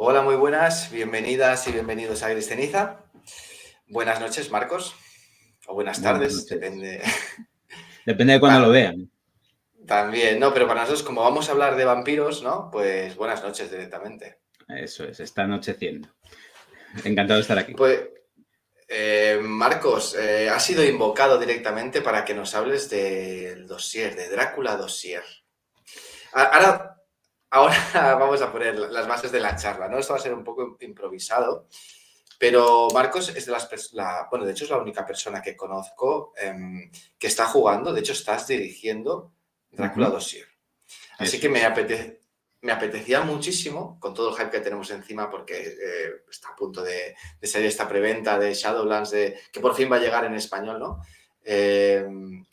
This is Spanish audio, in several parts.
Hola, muy buenas, bienvenidas y bienvenidos a Gris Ceniza. Buenas noches, Marcos, o buenas Buenas tardes, noches. depende. Depende de cuándo lo vean. También, no, pero para nosotros, como vamos a hablar de vampiros, ¿no? Pues buenas noches directamente. Eso es, está anocheciendo. Encantado de estar aquí. Pues, Marcos, has sido invocado directamente para que nos hables del dossier, de Drácula Dossier. Ahora, ahora vamos a poner las bases de la charla, ¿no? Esto va a ser un poco improvisado. Pero Marcos es de las personas, bueno, de hecho es la única persona que conozco que está jugando, de hecho estás dirigiendo Drácula Ujú. Dossier. Así Eso que es. me apetecía muchísimo, con todo el hype que tenemos encima, porque está a punto de salir esta preventa de Shadowlands, que por fin va a llegar en español, ¿no? Me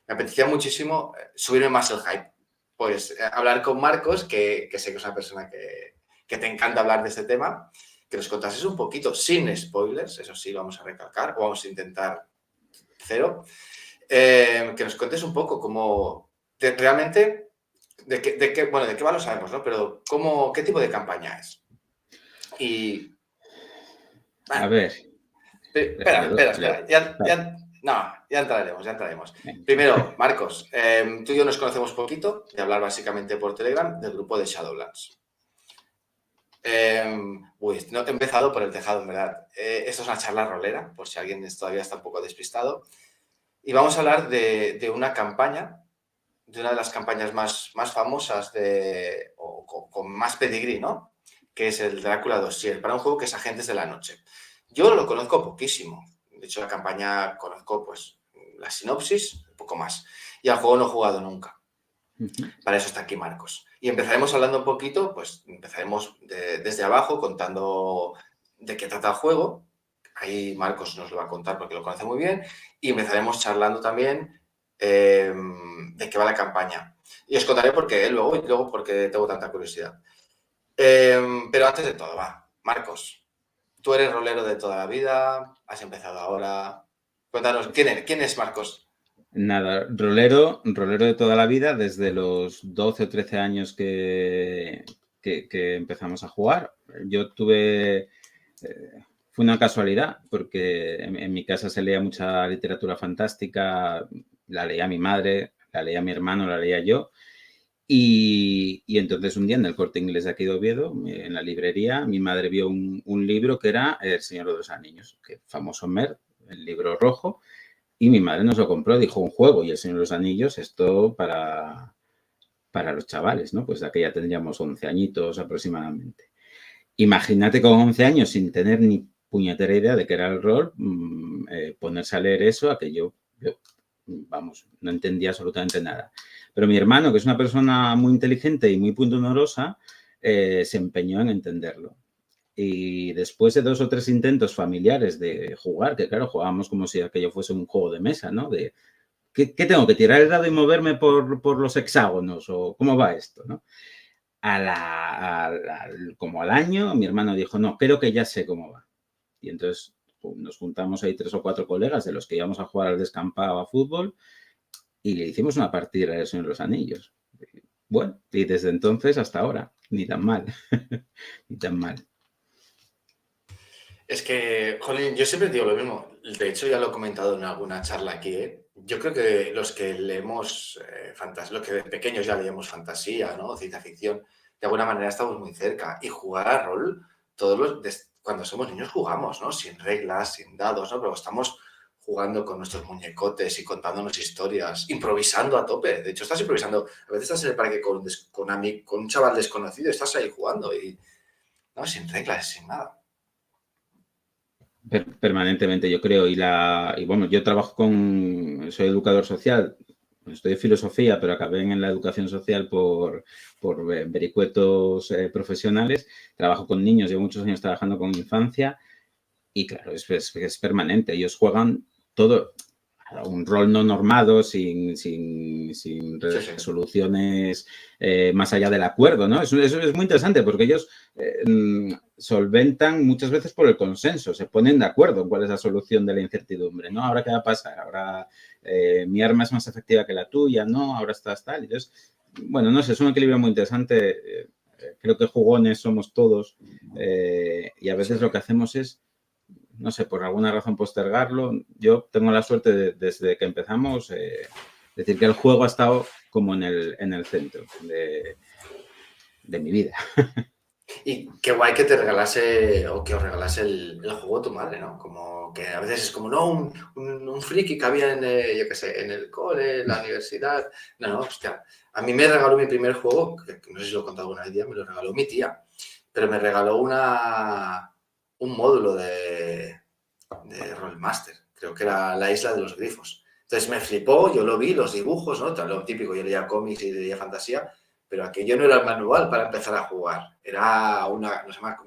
apetecía muchísimo subirme más el hype. Pues hablar con Marcos, que sé que es una persona que te encanta hablar de este tema, que nos contases un poquito, sin spoilers, eso sí, lo vamos a recalcar, o vamos a intentar cero, que nos cuentes un poco cómo realmente, bueno, de qué va lo sabemos, ¿no? Pero qué tipo de campaña es. Y, A bueno, ver, espera, espera, espera, vale, no, ya entraremos, ya entraremos. venga. Primero, Marcos, tú y yo nos conocemos poquito, de hablar básicamente por Telegram, del grupo de Shadowlands. No he empezado por el tejado, en verdad. Esto es una charla rolera, por si alguien todavía está un poco despistado. Y vamos a hablar de una campaña, de una de las campañas más famosas o con más pedigrí, ¿no? Que es el Drácula Dossier, para un juego que es Agentes de la Noche. Yo lo conozco poquísimo. De hecho, la campaña conozco, pues, la sinopsis, un poco más. Y al juego no he jugado nunca. Ujú. Para eso está aquí Marcos. Y empezaremos hablando un poquito, pues empezaremos desde abajo contando de qué trata el juego. Ahí Marcos nos lo va a contar porque lo conoce muy bien. Y empezaremos charlando también de qué va la campaña. Y os contaré por qué luego y luego porque tengo tanta curiosidad. Pero antes de todo, va, Marcos, tú eres rolero de toda la vida, has empezado ahora. Cuéntanos, ¿quién es Marcos? Nada, rolero de toda la vida, desde los 12 o 13 años que empezamos a jugar. Yo fue una casualidad, porque en mi casa se leía mucha literatura fantástica, la leía mi madre, la leía mi hermano, la leía yo. Y entonces un día en el Corte Inglés de aquí de Oviedo, en la librería, mi madre vio un libro que era El Señor de los Anillos, que famoso Mer, el libro rojo, y mi madre nos lo compró, dijo un juego y El Señor de los Anillos, esto para los chavales, ¿no? Pues de aquella tendríamos 11 añitos aproximadamente. Imagínate con 11 años sin tener ni puñetera idea de qué era el rol, ponerse a leer eso, aquello, yo, vamos, no entendía absolutamente nada. Pero mi hermano, que es una persona muy inteligente y muy pundonorosa, se empeñó en entenderlo. Y después de 2 o 3 intentos familiares de jugar, que claro, jugábamos como si aquello fuese un juego de mesa, ¿no? De, ¿qué tengo que tirar el dado y moverme por los hexágonos? ¿O cómo va esto? ¿No? Como al año, mi hermano dijo, no, creo que ya sé cómo va. Y entonces nos juntamos ahí 3 o 4 colegas de los que íbamos a jugar al descampado a fútbol y le hicimos una partida de Señor de los Anillos. Bueno, y desde entonces hasta ahora, ni tan mal, ni tan mal. Es que, jolín, yo siempre digo lo mismo. De hecho, ya lo he comentado en alguna charla aquí, ¿eh? Yo creo que los que leemos los que de pequeños ya leemos fantasía, ¿no? Ciencia ficción, de alguna manera estamos muy cerca. Y jugar a rol, cuando somos niños jugamos, ¿no? Sin reglas, sin dados, ¿no? Pero estamos jugando con nuestros muñecotes y contándonos historias, improvisando a tope. De hecho, estás improvisando. A veces estás en el parque con un chaval desconocido, estás ahí jugando y, no, sin reglas, sin nada. Permanentemente, yo creo. Y bueno, yo soy educador social, estudié filosofía, pero acabé en la educación social por vericuetos profesionales. Trabajo con niños, llevo muchos años trabajando con infancia y claro, es permanente. Ellos juegan todo, un rol no normado, sin Sí, sí. resoluciones más allá del acuerdo, ¿no? Eso es muy interesante porque ellos solventan muchas veces por el consenso, se ponen de acuerdo en cuál es la solución de la incertidumbre, ¿no? Ahora, ¿qué va a pasar? Ahora mi arma es más efectiva que la tuya, ¿no? Ahora estás tal. Entonces, bueno, no sé, es un equilibrio muy interesante. Creo que jugones somos todos Y a veces lo que hacemos es, no sé, por alguna razón postergarlo. Yo tengo la suerte desde que empezamos, decir que el juego ha estado como en el centro de mi vida. Y qué guay que te regalase o que os regalase el juego tu madre, ¿no? Como que a veces es como, no, un friki que había yo qué sé, en el cole, en la universidad. No, hostia. A mí me regaló mi primer juego, que no sé si lo he contado alguna vez, me lo regaló mi tía, pero me regaló un módulo de Rollmaster. Creo que era La Isla de los Grifos. Entonces me flipó, yo lo vi, los dibujos, ¿no? Lo típico, yo leía cómics y leía fantasía, pero aquello no era el manual para empezar a jugar. Era no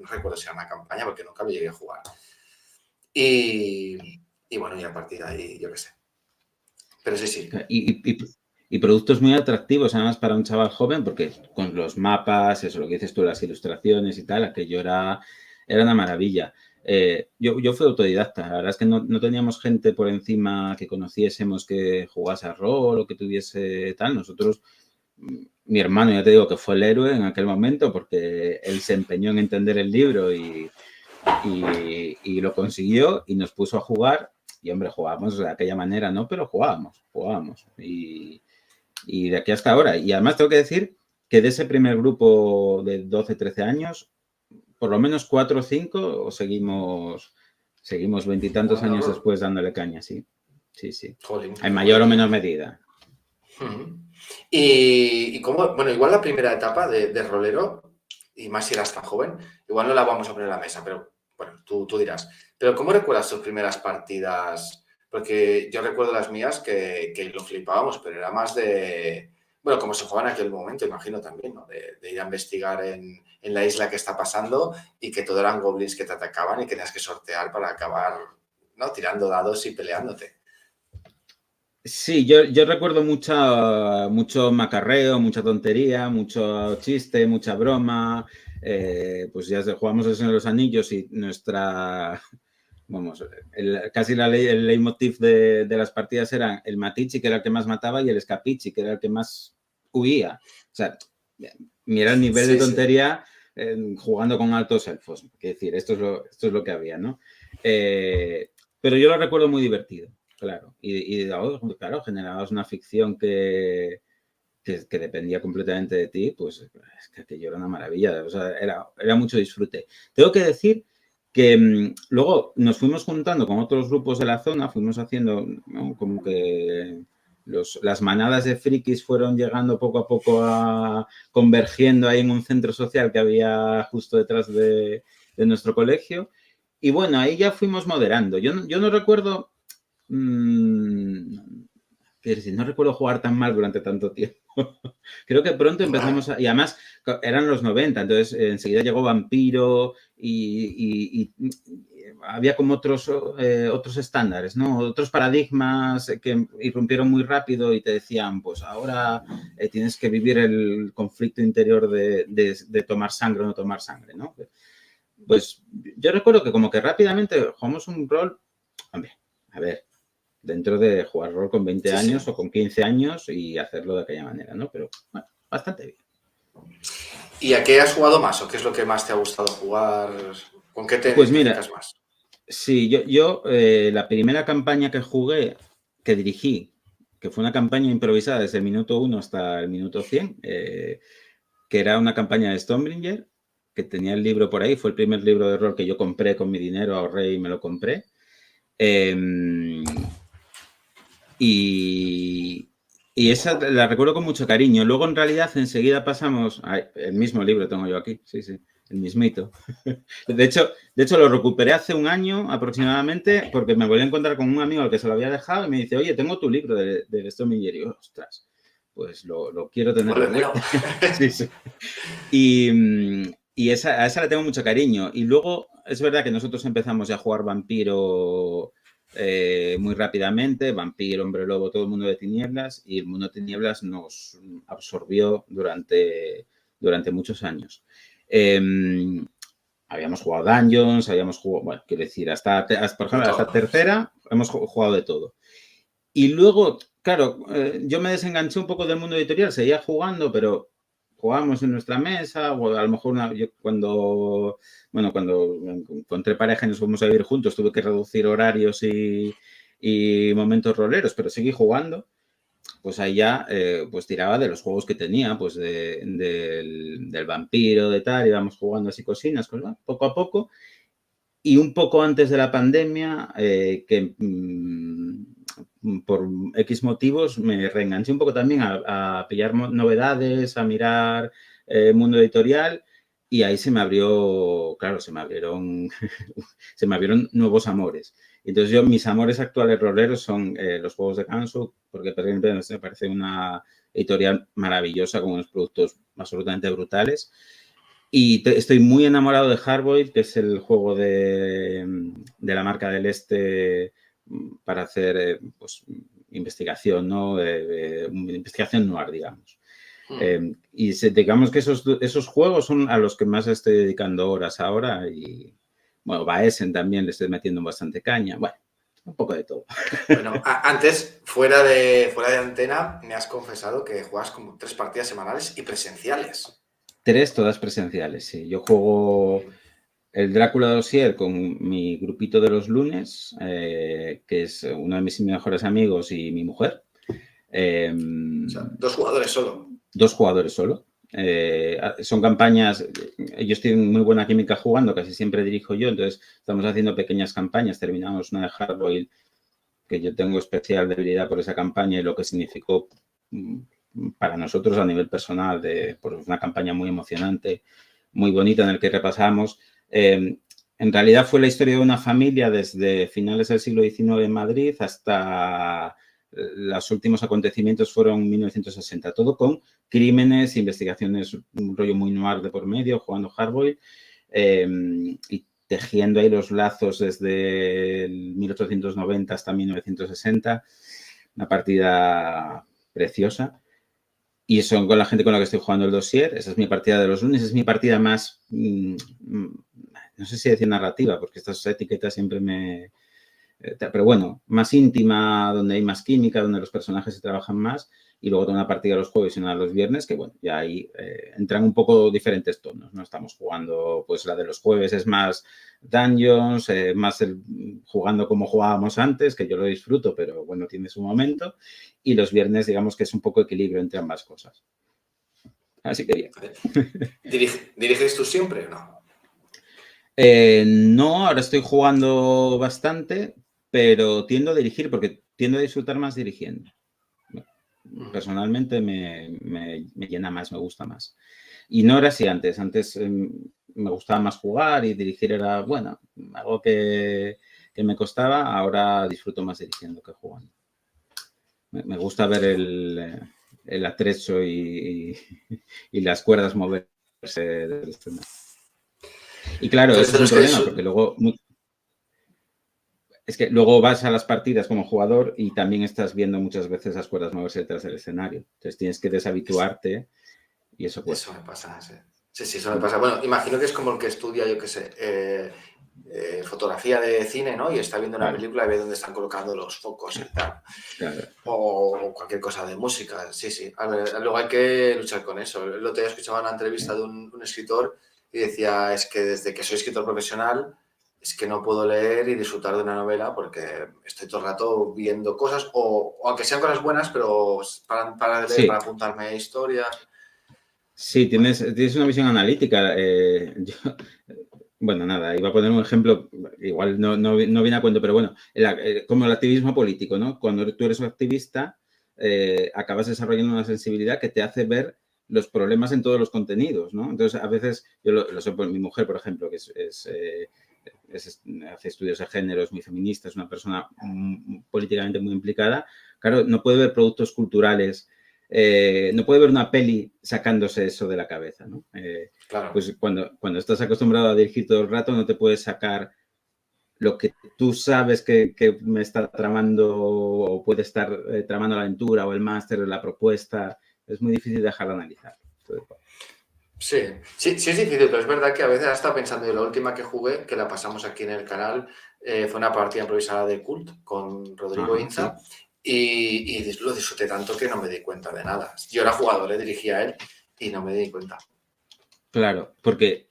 recuerdo si era una campaña porque nunca lo llegué a jugar. Y bueno, y a partir de ahí, yo qué sé. Pero sí. Y productos muy atractivos, además, para un chaval joven, porque con los mapas, eso, lo que dices tú, las ilustraciones y tal, aquello era una maravilla. Yo fui autodidacta, la verdad es que no teníamos gente por encima que conociésemos que jugase a rol o que tuviese tal. Nosotros, mi hermano, ya te digo que fue el héroe en aquel momento porque él se empeñó en entender el libro y lo consiguió y nos puso a jugar. Y, hombre, jugábamos de aquella manera, ¿no? Pero jugábamos. Y de aquí hasta ahora. Y además tengo que decir que de ese primer grupo de 12, 13 años, por lo menos 4 o 5 seguimos veintitantos años después dándole caña, sí. Jolín, en mayor o menor medida. Y como, bueno, igual la primera etapa de rolero, y más si eras tan joven, igual no la vamos a poner a la mesa, pero bueno, tú dirás. Pero ¿cómo recuerdas tus primeras partidas? Porque yo recuerdo las mías que lo flipábamos, pero era más de, bueno, como se jugaba en aquel momento, imagino también, ¿no? De ir a investigar en la isla que está pasando y que todo eran goblins que te atacaban y tenías que sortear para acabar, ¿no? Tirando dados y peleándote. Sí, yo recuerdo mucho macarreo, mucha tontería, mucho chiste, mucha broma. Pues ya jugamos el Señor de los Anillos y vamos, casi el leitmotiv de las partidas eran el Matichi, que era el que más mataba, y el Escapichi, que era el que más huía. O sea, mira el nivel de tontería jugando con altos elfos. Es decir, esto es lo que había, ¿no? Pero yo lo recuerdo muy divertido. Claro, claro, generabas una ficción que dependía completamente de ti, pues es que aquello era una maravilla, o sea, era mucho disfrute. Tengo que decir que luego nos fuimos juntando con otros grupos de la zona, fuimos haciendo, ¿no? Como que las manadas de frikis fueron llegando poco a poco convergiendo ahí en un centro social que había justo detrás de nuestro colegio. Y bueno, ahí ya fuimos moderando. Yo no recuerdo... no recuerdo jugar tan mal durante tanto tiempo. Creo que pronto empezamos y además eran los 90, entonces enseguida llegó Vampiro y había como otros estándares, ¿no? Otros paradigmas que irrumpieron muy rápido y te decían, pues ahora tienes que vivir el conflicto interior de tomar sangre o no tomar sangre, ¿no? Pues yo recuerdo que como que rápidamente jugamos un rol, hombre, a ver, dentro de jugar rol con 20 años o con 15 años y hacerlo de aquella manera, ¿no? Pero bueno, bastante bien. ¿Y a qué has jugado más o qué es lo que más te ha gustado jugar? ¿Con qué te identificas más? Sí, yo la primera campaña que jugué, que dirigí, que fue una campaña improvisada desde el minuto 1 hasta el minuto 100, que era una campaña de Stormbringer, que tenía el libro por ahí, fue el primer libro de rol que yo compré con mi dinero, ahorré y me lo compré. Y esa la recuerdo con mucho cariño. Luego, en realidad, enseguida pasamos... el mismo libro tengo yo aquí, sí, el mismito. De hecho, lo recuperé hace un año aproximadamente porque me volví a encontrar con un amigo al que se lo había dejado y me dice, oye, tengo tu libro de Stormbringer. Y yo, ostras, pues lo quiero tener de vuelta. Sí. Y a esa le tengo mucho cariño. Y luego, es verdad que nosotros empezamos ya a jugar Vampiro... muy rápidamente, Vampiro, Hombre Lobo, todo el mundo de tinieblas, y el mundo de tinieblas nos absorbió durante muchos años. Habíamos jugado Dungeons, habíamos jugado, bueno, quiero decir, por ejemplo, hasta tercera hemos jugado de todo. Y luego, claro, yo me desenganché un poco del mundo editorial, seguía jugando, pero jugamos en nuestra mesa, o a lo mejor yo cuando encontré pareja y nos fuimos a vivir juntos, tuve que reducir horarios y momentos roleros, pero seguí jugando. Pues ahí ya pues tiraba de los juegos que tenía, pues del vampiro, de tal, íbamos jugando así cosinas, pues, poco a poco. Y un poco antes de la pandemia, que por X motivos me reenganché un poco también a pillar novedades, a mirar mundo editorial, y ahí se me abrió, claro, se me abrieron nuevos amores. Entonces mis amores actuales roleros son los juegos de Ganso, porque me parece una editorial maravillosa con unos productos absolutamente brutales. Y estoy muy enamorado de Hardboiled, que es el juego de la marca del Este para hacer pues, investigación, ¿no? Investigación noir, digamos. Y digamos que esos juegos son a los que más estoy dedicando horas ahora y, bueno, Baesen también le estoy metiendo bastante caña. Bueno, un poco de todo. Bueno, antes, fuera de antena, me has confesado que juegas como 3 partidas semanales y presenciales. 3, todas presenciales, sí. Yo juego el Drácula Dossier con mi grupito de los lunes, que es uno de mis mejores amigos y mi mujer. O sea, 2 jugadores solo. 2 jugadores solo. Son campañas, ellos tienen muy buena química jugando, casi siempre dirijo yo, entonces estamos haciendo pequeñas campañas. Terminamos una de Hardboiled, que yo tengo especial debilidad por esa campaña y lo que significó para nosotros a nivel personal, por una campaña muy emocionante, muy bonita, en el que repasamos. En realidad fue la historia de una familia desde finales del siglo XIX en Madrid hasta los últimos acontecimientos fueron en 1960, todo con crímenes, investigaciones, un rollo muy noir de por medio, jugando Hardboiled, y tejiendo ahí los lazos desde el 1890 hasta 1960, una partida preciosa. Y son con la gente con la que estoy jugando el dossier. Esa es mi partida de los lunes. Es mi partida más, no sé si decir narrativa, porque estas etiquetas siempre me... Pero bueno, más íntima, donde hay más química, donde los personajes se trabajan más. Y luego tengo una partida los jueves y una los viernes, que bueno, ya ahí entran un poco diferentes tonos, ¿no? Estamos jugando, pues la de los jueves es más Dungeons, más jugando como jugábamos antes, que yo lo disfruto, pero bueno, tiene su momento. Y los viernes, digamos que es un poco equilibrio entre ambas cosas. Así que bien. ¿Diriges tú siempre o no? No, ahora estoy jugando bastante, pero tiendo a dirigir porque tiendo a disfrutar más dirigiendo. Personalmente me llena más, me gusta más. Y no era así antes. Antes me gustaba más jugar y dirigir era, bueno, algo que me costaba. Ahora disfruto más dirigiendo que jugando. Me gusta ver el atrecho y las cuerdas moverse del escenario. Y claro, eso es un problema porque luego... Es que luego vas a las partidas como jugador y también estás viendo muchas veces las cuerdas moverse detrás del escenario. Entonces tienes que deshabituarte y eso cuesta. Eso me pasa, sí. Sí, eso me pasa. Bueno, imagino que es como el que estudia, yo qué sé, fotografía de cine, ¿no? Y está viendo una película y ve dónde están colocando los focos y tal. Claro. O cualquier cosa de música, sí. A ver, luego hay que luchar con eso. El otro día escuchaba una entrevista de un escritor y decía, es que desde que soy escritor profesional es que no puedo leer y disfrutar de una novela porque estoy todo el rato viendo cosas, o aunque sean cosas buenas, pero para leer, para apuntarme a historias. Sí, tienes una visión analítica. Bueno, nada, iba a poner un ejemplo, igual no viene a cuento, pero bueno, como el activismo político, ¿no? Cuando tú eres un activista, acabas desarrollando una sensibilidad que te hace ver los problemas en todos los contenidos, ¿no? Entonces, a veces, yo lo sé por mi mujer, por ejemplo, que hace estudios de género, es muy feminista, es una persona políticamente muy implicada. Claro, no puede ver productos culturales, no puede ver una peli sacándose eso de la cabeza, ¿no? Claro. Pues cuando estás acostumbrado a dirigir todo el rato, no te puedes sacar lo que tú sabes que me está tramando o puede estar tramando la aventura o el máster o la propuesta. Es muy difícil dejarlo analizar. Sí, es difícil, pero es verdad que a veces hasta pensando en la última que jugué, que la pasamos aquí en el canal, fue una partida improvisada de Cult con Rodrigo Inza, sí. y lo disfruté tanto que no me di cuenta de nada. Yo era jugador, dirigía a él, y no me di cuenta. Claro, porque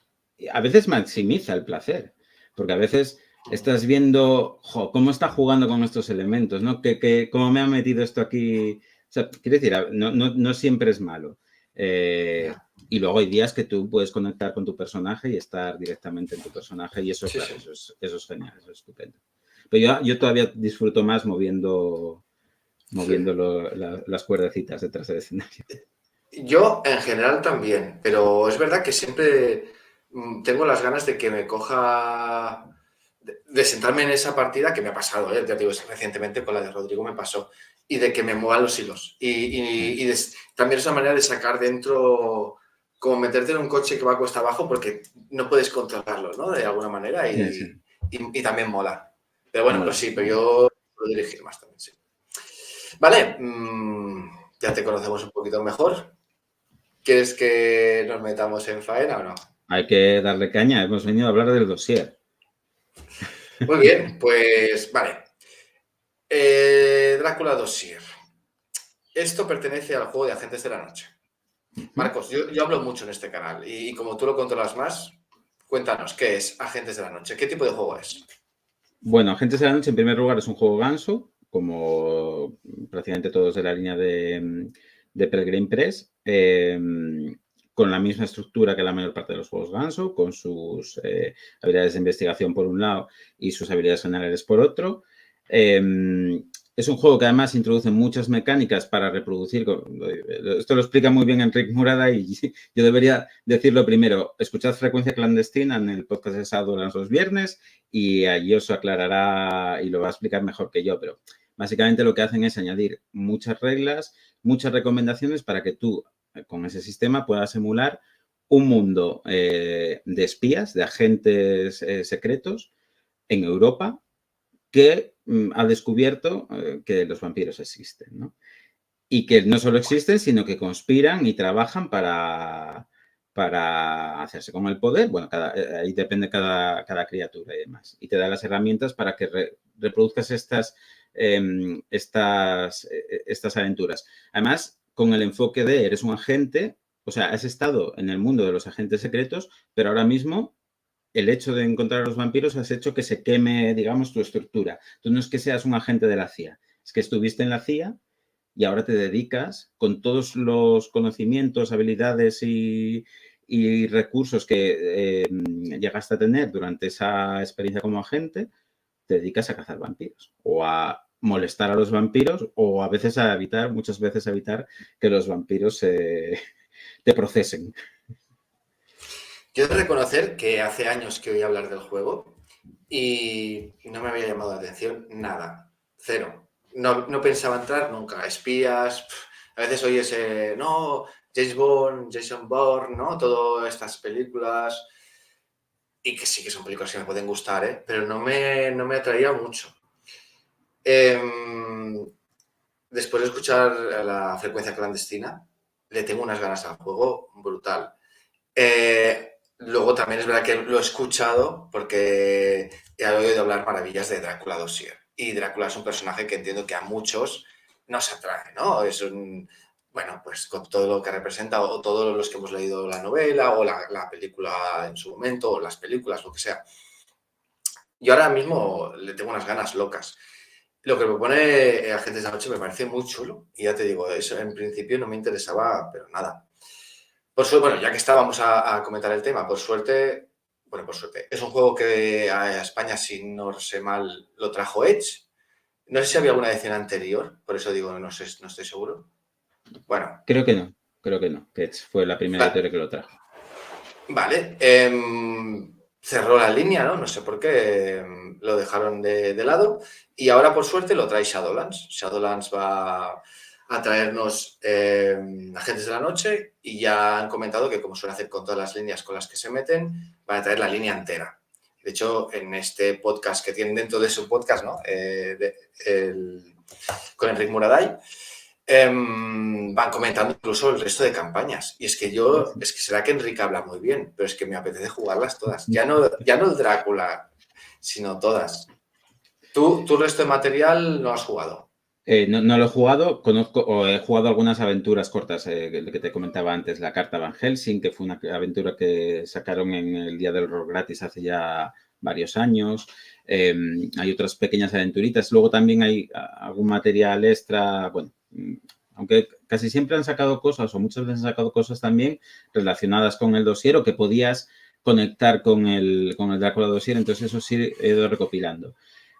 a veces maximiza el placer, porque a veces estás viendo cómo está jugando con estos elementos, ¿no? Cómo me ha metido esto aquí. O sea, quiero decir, no siempre es malo. Y luego hay días que tú puedes conectar con tu personaje y estar directamente en tu personaje y eso, Sí, claro, sí. eso es genial, eso es estupendo. Pero yo todavía disfruto más moviendo Sí. las cuerdecitas detrás del escenario. Yo en general también, pero es verdad que siempre tengo las ganas de que me coja, de sentarme en esa partida que me ha pasado, ya te digo, recientemente con la de Rodrigo me pasó, y de que me muevan los hilos. También es una manera de sacar dentro, como meterte en un coche que va cuesta abajo porque no puedes controlarlo, ¿no? De alguna manera Sí, sí. y también mola. Pero bueno, pues Mola, sí, pero mola. yo puedo dirigir más también, sí. Vale, ya te conocemos un poquito mejor. ¿Quieres que nos metamos en faena o no? Hay que darle caña. Hemos venido a hablar del dossier. Muy bien, pues vale. Drácula Dossier. Esto pertenece al juego de Agentes de la Noche. Marcos, yo hablo mucho en este canal y como tú lo controlas más, cuéntanos, ¿qué es Agentes de la Noche? ¿Qué tipo de juego es? Bueno, Agentes de la Noche, en primer lugar, es un juego ganso, como prácticamente todos de la línea de Pelgrane Press, con la misma estructura que la mayor parte de los juegos ganso, con sus habilidades de investigación por un lado y sus habilidades generales por otro. Es un juego que además introduce muchas mecánicas para reproducir. Esto lo explica muy bien Enric Murada y yo debería decirlo primero. Escuchad Frecuencia Clandestina en el podcast de Shadowlands los viernes y allí os aclarará y lo va a explicar mejor que yo, pero básicamente lo que hacen es añadir muchas reglas, muchas recomendaciones para que tú con ese sistema puedas emular un mundo de espías, de agentes secretos en Europa que ha descubierto que los vampiros existen, ¿no? Y que no solo existen, sino que conspiran y trabajan para hacerse con el poder. Bueno, ahí depende cada criatura y demás. Y te da las herramientas para que reproduzcas estas aventuras. Además, con el enfoque de eres un agente, o sea, has estado en el mundo de los agentes secretos, pero ahora mismo el hecho de encontrar a los vampiros has hecho que se queme, digamos, tu estructura. Tú no es que seas un agente de la CIA, es que estuviste en la CIA y ahora te dedicas con todos los conocimientos, habilidades y recursos que llegaste a tener durante esa experiencia como agente, te dedicas a cazar vampiros o a molestar a los vampiros o a veces muchas veces a evitar que los vampiros te procesen. Yo he de reconocer que hace años que oí hablar del juego y no me había llamado la atención nada, cero. No pensaba entrar nunca. Espías, a veces oyes, no, James Bond, Jason Bourne, ¿no? Todas estas películas, y que sí que son películas que me pueden gustar, pero no me atraía mucho. Después de escuchar la Frecuencia Clandestina, le tengo unas ganas al juego brutal. Luego también es verdad que lo he escuchado porque he oído hablar maravillas de Drácula Dossier. Y Drácula es un personaje que entiendo que a muchos nos atrae, ¿no? Es bueno, pues con todo lo que representa, o todos los que hemos leído la novela, o la película en su momento, o las películas, lo que sea. Yo ahora mismo le tengo unas ganas locas. Lo que propone Agentes de la Noche me parece muy chulo. Y ya te digo, eso en principio no me interesaba, pero nada. Por suerte, bueno, ya que estábamos a comentar el tema, por suerte, es un juego que a España, si no sé mal, lo trajo Edge. No sé si había alguna edición anterior, por eso digo, no sé, no estoy seguro. Bueno. Creo que no, que fue la primera editorial que lo trajo. Vale. Cerró la línea, ¿no? No sé por qué lo dejaron de lado. Y ahora, por suerte, lo trae Shadowlands. Shadowlands va a traernos Agentes de la Noche y ya han comentado que, como suele hacer con todas las líneas con las que se meten, van a traer la línea entera. De hecho, en este podcast que tienen dentro de su podcast, ¿no? Con Enric Muraday, van comentando incluso el resto de campañas. Y es que será que Enrique habla muy bien, pero es que me apetece jugarlas todas. Ya no el Drácula, sino todas. ¿Tú resto de material no has jugado? No lo he jugado, conozco o he jugado algunas aventuras cortas, que te comentaba antes, la carta Van Helsing, que fue una aventura que sacaron en el Día del Horror gratis hace ya varios años. Hay otras pequeñas aventuritas. Luego también hay algún material extra, bueno, aunque casi siempre han sacado cosas o muchas veces han sacado cosas también relacionadas con el dossier o que podías conectar con el Drácula dossier, entonces eso sí he ido recopilando.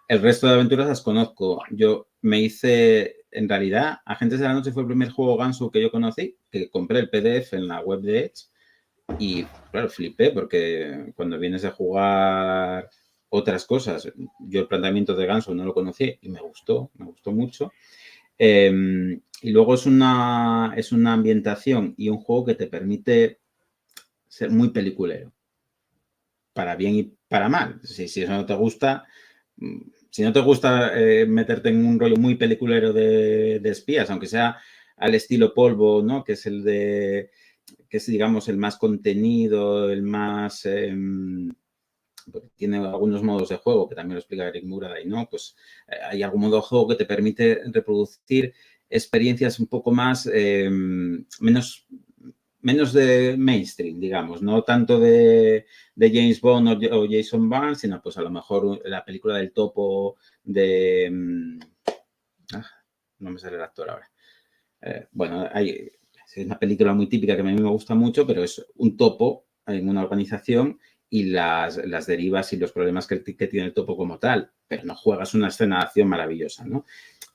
El resto de aventuras las conozco. Yo me hice, en realidad, Agentes de la Noche fue el primer juego ganso que yo conocí, que compré el PDF en la web de Edge y, claro, flipé porque cuando vienes a jugar otras cosas, yo el planteamiento de ganso no lo conocí y me gustó mucho. Y luego es una ambientación y un juego que te permite ser muy peliculero, para bien y para mal. Si eso no te gusta... Si no te gusta meterte en un rollo muy peliculero de espías, aunque sea al estilo Polvo, ¿no? Que es, digamos, el más contenido, el más... tiene algunos modos de juego, que también lo explica Eric Muraday, ¿no? Pues hay algún modo de juego que te permite reproducir experiencias un poco más, menos de mainstream, digamos, no tanto de James Bond o Jason Bourne, sino pues a lo mejor la película del topo de... no me sale el actor ahora. Bueno, es una película muy típica que a mí me gusta mucho, pero es un topo en una organización y las derivas y los problemas que tiene el topo como tal, pero no juegas una escena de acción maravillosa, ¿no?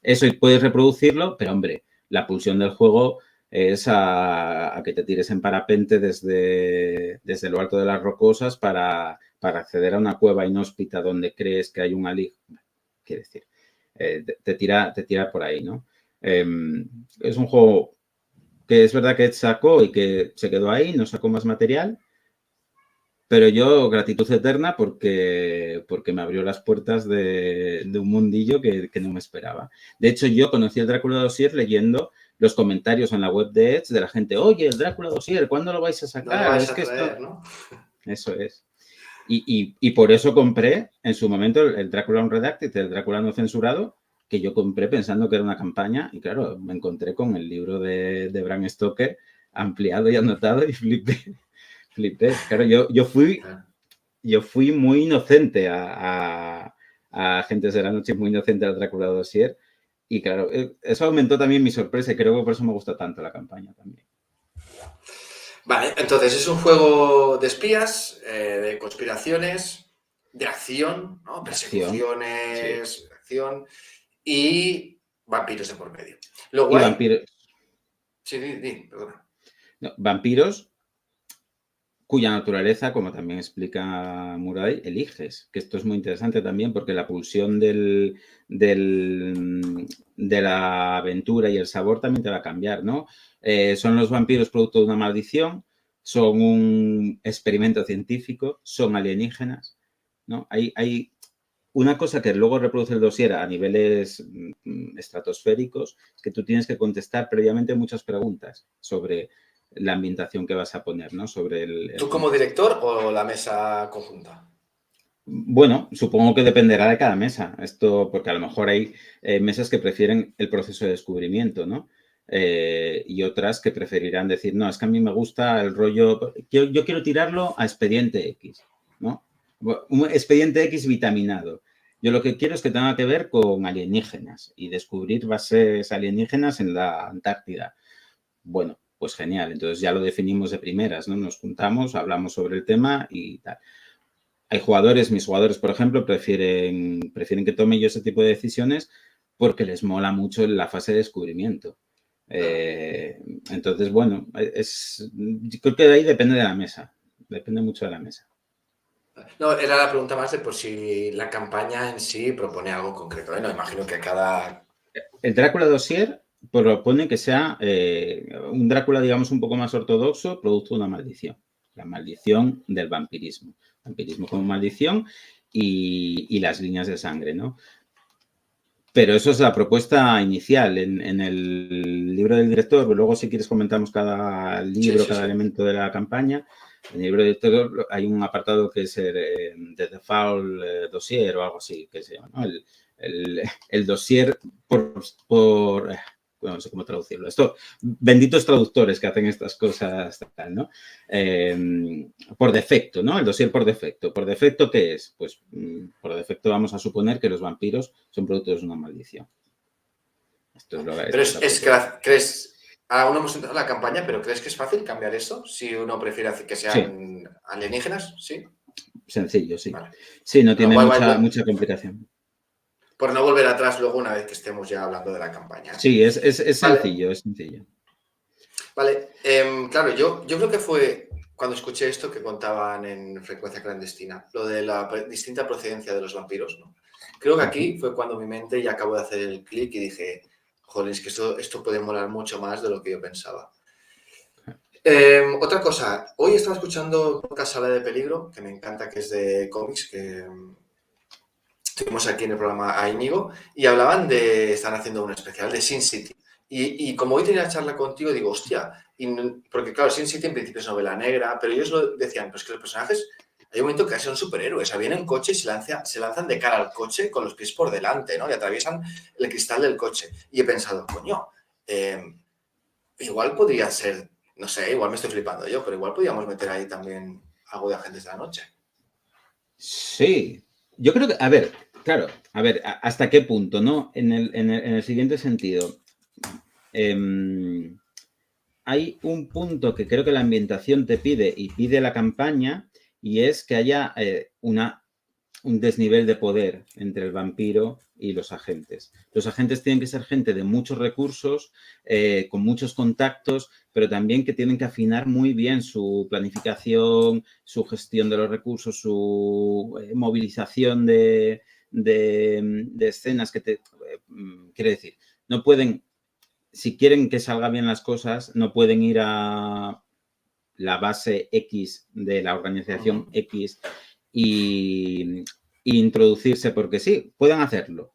Eso puedes reproducirlo, pero hombre, la pulsión del juego es a que te tires en parapente desde lo alto de las rocosas para acceder a una cueva inhóspita donde crees que hay un alijo. Quiere decir, te tira por ahí, ¿no? Es un juego que es verdad que sacó y que se quedó ahí, no sacó más material, pero yo gratitud eterna porque me abrió las puertas de un mundillo que no me esperaba. De hecho, yo conocí el Drácula Dossier leyendo los comentarios en la web de Edge de la gente, oye, el Drácula Dossier, ¿cuándo lo vais a sacar? No lo vais a traer, ¿no? Eso es. Y por eso compré en su momento el Drácula Unredacted, el Drácula no censurado, que yo compré pensando que era una campaña y claro, me encontré con el libro de Bram Stoker ampliado y anotado y flipé. Claro, yo fui muy inocente a Agentes de la Noche, muy inocente al Drácula Dossier y claro, eso aumentó también mi sorpresa y creo que por eso me gusta tanto la campaña también. Vale, entonces es un juego de espías, de conspiraciones, de acción, ¿no? Persecuciones, sí. acción y vampiros de por medio. Lo Y guay... vampiros. Sí, perdona. No, vampiros cuya naturaleza, como también explica Muraday, eliges. Que esto es muy interesante también porque la pulsión de la aventura y el sabor también te va a cambiar, ¿no? Son los vampiros producto de una maldición, son un experimento científico, son alienígenas, ¿no? Hay una cosa que luego reproduce el dossier a niveles estratosféricos, es que tú tienes que contestar previamente muchas preguntas sobre la ambientación que vas a poner, ¿no? Sobre el ¿Tú como director o la mesa conjunta? Bueno, supongo que dependerá de cada mesa. Esto, porque a lo mejor hay mesas que prefieren el proceso de descubrimiento, ¿no? Y otras que preferirán decir, no, es que a mí me gusta el rollo, yo quiero tirarlo a expediente X, ¿no? Un expediente X vitaminado. Yo lo que quiero es que tenga que ver con alienígenas y descubrir bases alienígenas en la Antártida. Bueno, pues genial. Entonces ya lo definimos de primeras, ¿no? Nos juntamos, hablamos sobre el tema y tal. Hay jugadores, mis jugadores, por ejemplo, prefieren que tome yo ese tipo de decisiones porque les mola mucho la fase de descubrimiento. Entonces, bueno, creo que de ahí depende de la mesa. Depende mucho de la mesa. No, era la pregunta más de por si la campaña en sí propone algo concreto. No, imagino que cada... El Drácula Dossier propone que sea un Drácula, digamos, un poco más ortodoxo, producto de una maldición. La maldición del vampirismo. Vampirismo como maldición y las líneas de sangre, ¿no? Pero eso es la propuesta inicial. En el libro del director, luego si quieres comentamos cada libro, cada elemento de la campaña. En el libro del director hay un apartado que es The Foul Dossier o algo así, que se llama, ¿no? el dossier no sé cómo traducirlo. Esto, benditos traductores que hacen estas cosas, tal, ¿no? Por defecto, ¿no? El dossier por defecto. ¿Por defecto qué es? Pues por defecto vamos a suponer que los vampiros son productos de una maldición. Esto es lo Pero es que crees, aún no hemos entrado en la campaña, pero ¿crees que es fácil cambiar eso? Si uno prefiere que sean alienígenas, ¿sí? Sencillo, sí. Vale. Sí, no tiene Guay. mucha complicación. Por no volver atrás luego una vez que estemos ya hablando de la campaña. Sí, es sencillo, vale. es sencillo. Vale, claro, yo creo que fue cuando escuché esto que contaban en Frecuencia Clandestina, lo de la distinta procedencia de los vampiros, ¿no? Creo que aquí fue cuando mi mente ya acabó de hacer el clic y dije, joder, es que esto puede molar mucho más de lo que yo pensaba. Otra cosa, hoy estaba escuchando Podcast Sala de Peligro, que me encanta, que es de cómics, que tuvimos aquí en el programa a Íñigo, y hablaban están haciendo un especial de Sin City. Y como hoy tenía la charla contigo, digo, hostia, porque claro, Sin City en principio es novela negra, pero ellos lo decían, pues que los personajes, hay un momento que son superhéroes, o sea, vienen en coche y se lanzan de cara al coche con los pies por delante, ¿no? Y atraviesan el cristal del coche. Y he pensado, coño, igual podría ser, no sé, igual me estoy flipando yo, pero igual podríamos meter ahí también algo de Agentes de la Noche. Sí, yo creo que, a ver, claro, ¿hasta qué punto, no? En el siguiente sentido, hay un punto que creo que la ambientación te pide y pide la campaña, y es que haya un desnivel de poder entre el vampiro y los agentes. Los agentes tienen que ser gente de muchos recursos, con muchos contactos, pero también que tienen que afinar muy bien su planificación, su gestión de los recursos, su movilización de escenas que quiere decir, no pueden, si quieren que salga bien las cosas, no pueden ir a la base X de la organización X y introducirse porque sí, pueden hacerlo.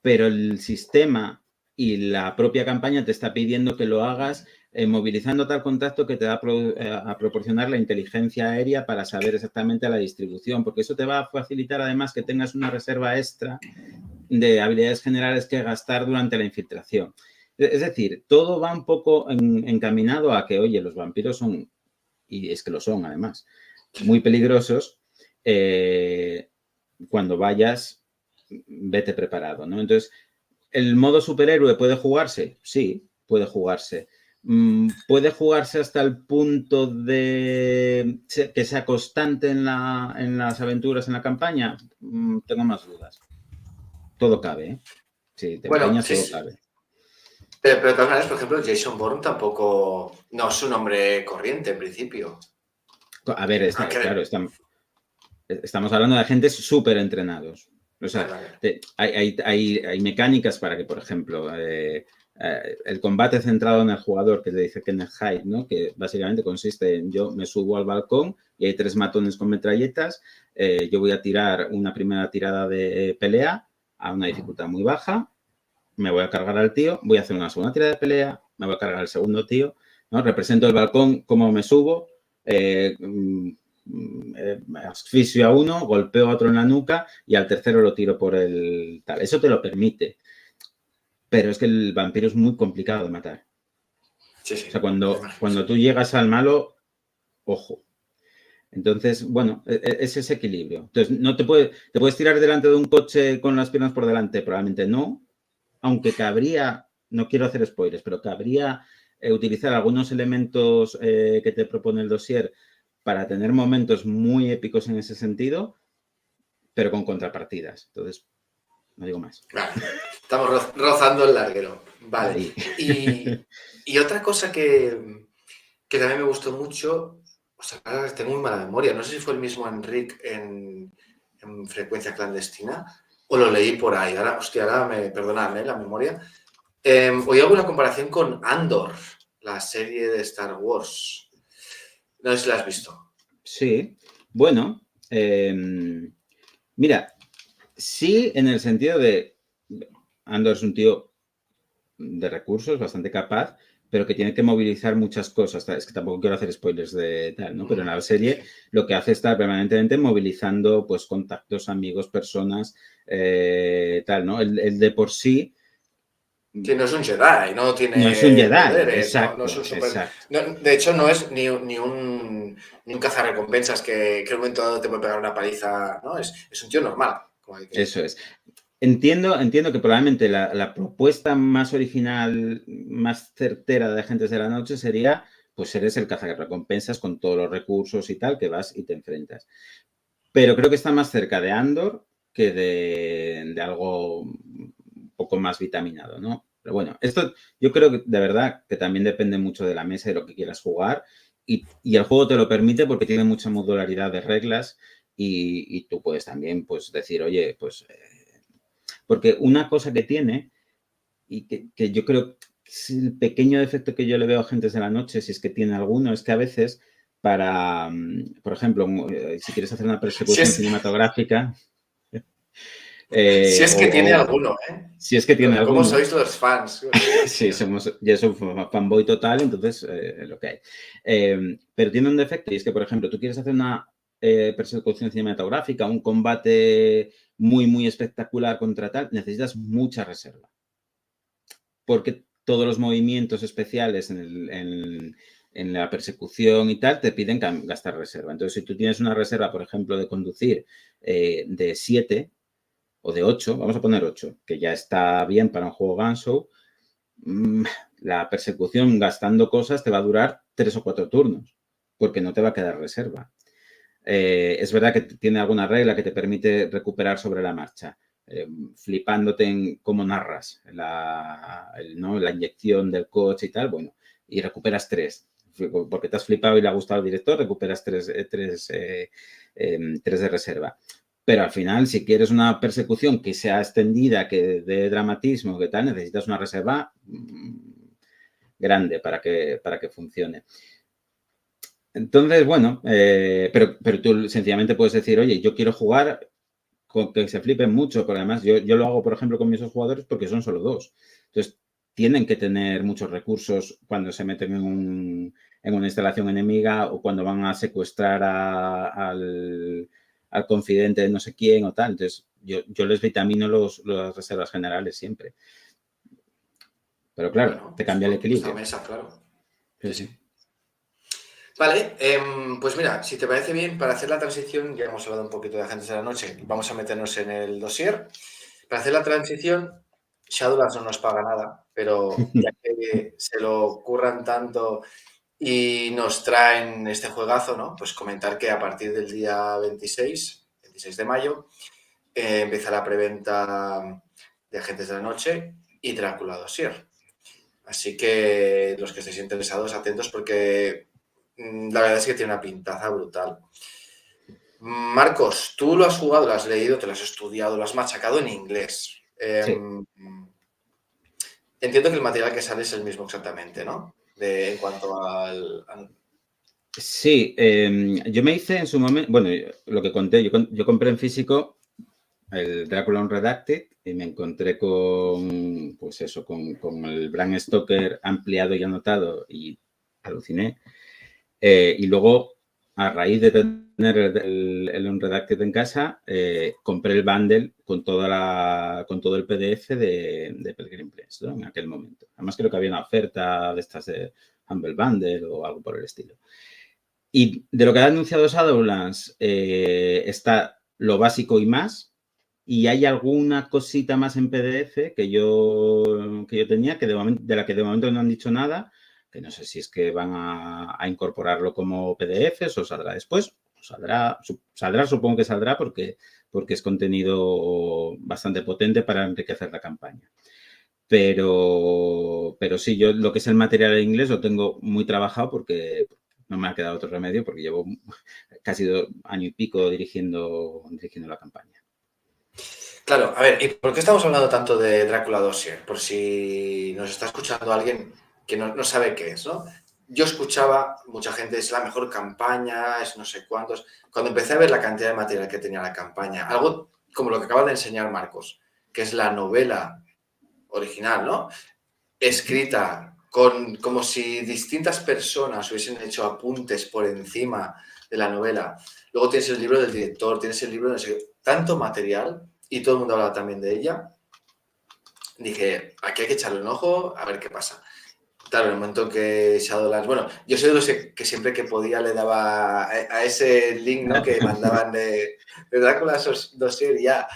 Pero el sistema y la propia campaña te está pidiendo que lo hagas movilizando tal contacto que te va a proporcionar la inteligencia aérea para saber exactamente la distribución, porque eso te va a facilitar además que tengas una reserva extra de habilidades generales que gastar durante la infiltración. Es decir, todo va un poco encaminado a que, oye, los vampiros son, y es que lo son además, muy peligrosos. Cuando vayas, vete preparado, ¿no? Entonces, ¿el modo superhéroe puede jugarse? Sí, puede jugarse. ¿Puede jugarse hasta el punto de que sea constante en las aventuras, en la campaña? Tengo más dudas. Todo cabe, ¿eh? Si te empeñas, todo cabe. Pero de todas maneras, por ejemplo, Jason Bourne tampoco no es un hombre corriente en principio. A ver, claro, estamos hablando de agentes súper entrenados. O sea, hay mecánicas para que, por ejemplo, el combate centrado en el jugador, que le dice Kenneth Hyde, ¿no? Que básicamente consiste en yo me subo al balcón y hay 3 matones con metralletas, yo voy a tirar una primera tirada de pelea a una dificultad muy baja, me voy a cargar al tío, voy a hacer una segunda tirada de pelea, me voy a cargar al segundo tío, ¿no? Represento el balcón, cómo me subo, asfixio a uno, golpeo a otro en la nuca y al tercero lo tiro por el tal. Eso te lo permite. Pero es que el vampiro es muy complicado de matar. Sí, sí. O sea, cuando tú llegas al malo, ojo. Entonces, bueno, es ese equilibrio. Entonces, no te puedes tirar delante de un coche con las piernas por delante, probablemente no. Aunque cabría, no quiero hacer spoilers, pero cabría utilizar algunos elementos que te propone el dossier para tener momentos muy épicos en ese sentido, pero con contrapartidas. Entonces, no digo más. Vale. Estamos rozando el larguero. Vale. Y otra cosa que también me gustó mucho, o sea, ahora tengo muy mala memoria, no sé si fue el mismo Enric en Frecuencia Clandestina o lo leí por ahí. Ahora, hostia, perdonadme la memoria. Hoy hago una comparación con Andor, la serie de Star Wars. No sé si la has visto. Sí, bueno, mira, sí en el sentido de Andor es un tío de recursos, bastante capaz, pero que tiene que movilizar muchas cosas. Es que tampoco quiero hacer spoilers de tal, ¿no? Pero en la serie lo que hace es estar permanentemente movilizando pues contactos, amigos, personas, tal, ¿no? El de por sí Que no es un Jedi, no no es un tiene Jedi, poderes, no es exacto, un super... exacto. de hecho, no es ni un cazarrecompensas que en un momento dado te puede pegar una paliza, ¿no? Es un tío normal. Como hay que... Eso es. Entiendo que probablemente la propuesta más original, más certera de Agentes de la Noche sería, pues eres el cazarrecompensas con todos los recursos y tal, que vas y te enfrentas. Pero creo que está más cerca de Andor que de algo un poco más vitaminado, ¿no? Pero bueno, esto yo creo que de verdad que también depende mucho de la mesa y de lo que quieras jugar. Y el juego te lo permite porque tiene mucha modularidad de reglas y tú puedes también pues decir, oye, pues... porque una cosa que tiene y que yo creo que es el pequeño defecto que yo le veo a Agentes de la Noche, si es que tiene alguno, es que a veces para, por ejemplo, si quieres hacer una Si persecución es, cinematográfica, si es que tiene o alguno, ¿eh? si es que tiene ¿Cómo alguno, sois los fans? Dios sí, mío. somos, ya soy fanboy total, entonces lo que hay. Pero tiene un defecto y es que, por ejemplo, tú quieres hacer una persecución cinematográfica, un combate muy, muy espectacular contra tal, necesitas mucha reserva. Porque todos los movimientos especiales en la persecución y tal te piden gastar reserva. Entonces, si tú tienes una reserva, por ejemplo, de conducir de 7 o de 8, vamos a poner 8, que ya está bien para un juego ganso, la persecución gastando cosas te va a durar 3 o 4 turnos, porque no te va a quedar reserva. Es verdad que tiene alguna regla que te permite recuperar sobre la marcha, flipándote en cómo narras ¿no? la inyección del coche y tal, bueno, y recuperas 3. Porque te has flipado y le ha gustado al director, recuperas 3 de reserva. Pero al final, si quieres una persecución que sea extendida, que dé dramatismo, que tal, necesitas una reserva grande para que funcione. Entonces, bueno, pero tú sencillamente puedes decir, oye, yo quiero jugar con que se flipen mucho, porque además yo lo hago, por ejemplo, con mis jugadores porque son solo 2. Entonces, tienen que tener muchos recursos cuando se meten en una instalación enemiga o cuando van a secuestrar al confidente de no sé quién o tal. Entonces, yo les vitamino las reservas generales siempre. Pero claro, Bueno, te pues cambia el por esta equilibrio. mesa, claro. Sí, Sí, sí. sí. Vale, pues mira, si te parece bien, para hacer la transición, ya hemos hablado un poquito de Agentes de la Noche, vamos a meternos en el dossier. Para hacer la transición, Shadowlands no nos paga nada, pero ya que se lo curran tanto y nos traen este juegazo, ¿no? Pues comentar que a partir del día 26 de mayo, empieza la preventa de Agentes de la Noche y Drácula Dossier. Así que los que estéis interesados, atentos porque la verdad es que tiene una pintaza brutal. Marcos, tú lo has jugado, lo has leído, te lo has estudiado, lo has machacado en inglés. Sí. Entiendo que el material que sale es el mismo exactamente, ¿no? En cuanto Sí, yo me hice en su momento, bueno, lo que conté, yo compré en físico el Drácula Unredacted y me encontré con, pues eso, con el Bram Stoker ampliado y anotado y aluciné. Y luego, a raíz de tener el Unredacted en casa, compré el bundle con con todo el PDF de Pelgrim Press, ¿no? En aquel momento. Además creo que había una oferta de estas de Humble Bundle o algo por el estilo. Y de lo que ha anunciado Shadowlands está lo básico y más. Y hay alguna cosita más en PDF que yo tenía, de la que de momento no han dicho nada, que no sé si es que van a incorporarlo como PDFs o saldrá después. Saldrá, supongo que saldrá porque es contenido bastante potente para enriquecer la campaña. Pero sí, yo lo que es el material en inglés lo tengo muy trabajado porque no me ha quedado otro remedio porque llevo casi año y pico dirigiendo la campaña. Claro, a ver, ¿y por qué estamos hablando tanto de Drácula Dossier? Por si nos está escuchando alguien que no sabe qué es, ¿no? Yo escuchaba, mucha gente, es la mejor campaña, es no sé cuántos. Cuando empecé a ver la cantidad de material que tenía la campaña, algo como lo que acaba de enseñar Marcos, que es la novela original, ¿no? Escrita como si distintas personas hubiesen hecho apuntes por encima de la novela. Luego tienes el libro del director, tienes el libro de no sé qué, tanto material, y todo el mundo habla también de ella. Dije, aquí hay que echarle un ojo a ver qué pasa. Claro, en el momento que Shadowlands... Bueno, yo soy de los que siempre que podía le daba a ese link, ¿no?, que mandaban de Drácula Dossier ya.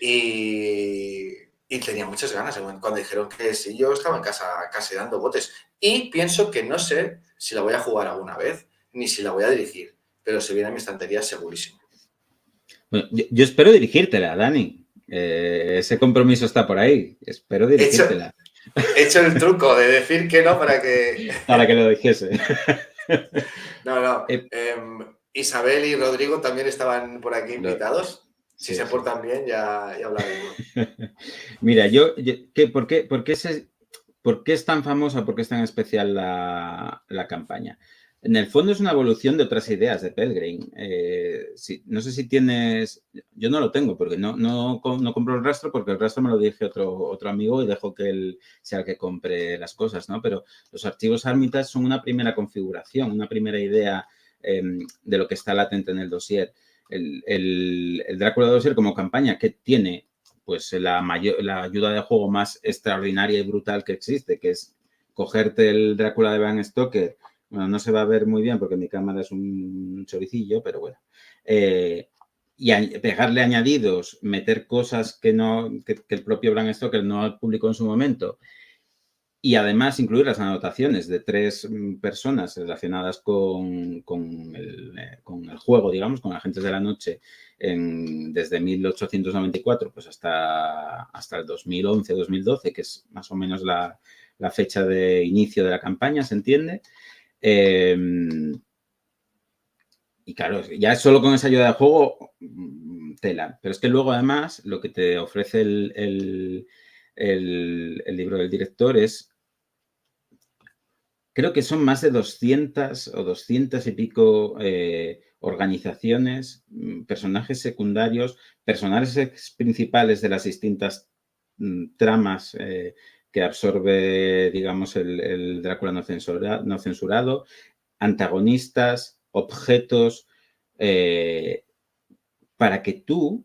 Y tenía muchas ganas cuando dijeron que sí. Yo estaba en casa casi dando botes. Y pienso que no sé si la voy a jugar alguna vez, ni si la voy a dirigir. Pero se viene a mi estantería segurísimo. Bueno, yo espero dirigírtela, Dani. Ese compromiso está por ahí. Espero dirigírtela. He hecho el truco de decir que no para que... Para que lo dijese. No. Isabel y Rodrigo también estaban por aquí invitados. Si se portan bien, ya hablaremos. Mira, ¿por qué es tan famosa, por qué es tan especial la campaña? En el fondo es una evolución de otras ideas de Pelgrane. No sé si tienes... Yo no lo tengo porque no compro el rastro porque el rastro me lo dije otro amigo y dejo que él sea el que compre las cosas, ¿no? Pero los archivos Armitage son una primera configuración, una primera idea de lo que está latente en el dossier. El Drácula Dossier como campaña que tiene pues la ayuda de juego más extraordinaria y brutal que existe, que es cogerte el Drácula de Bram Stoker. Bueno, no se va a ver muy bien porque mi cámara es un choricillo, pero bueno. Y pegarle añadidos, meter cosas que el propio Bram Stoker no publicó en su momento. Y además incluir las anotaciones de 3 personas relacionadas con el juego, digamos, con Agentes de la Noche, desde 1894 pues hasta el 2011-2012, que es más o menos la fecha de inicio de la campaña, ¿se entiende? Y claro, ya solo con esa ayuda de juego, tela. Pero es que luego, además, lo que te ofrece el libro del director es... Creo que son más de 200 o 200 y pico organizaciones, personajes secundarios, personajes principales de las distintas tramas que absorbe, digamos, el Drácula no censurado, antagonistas, objetos, para que tú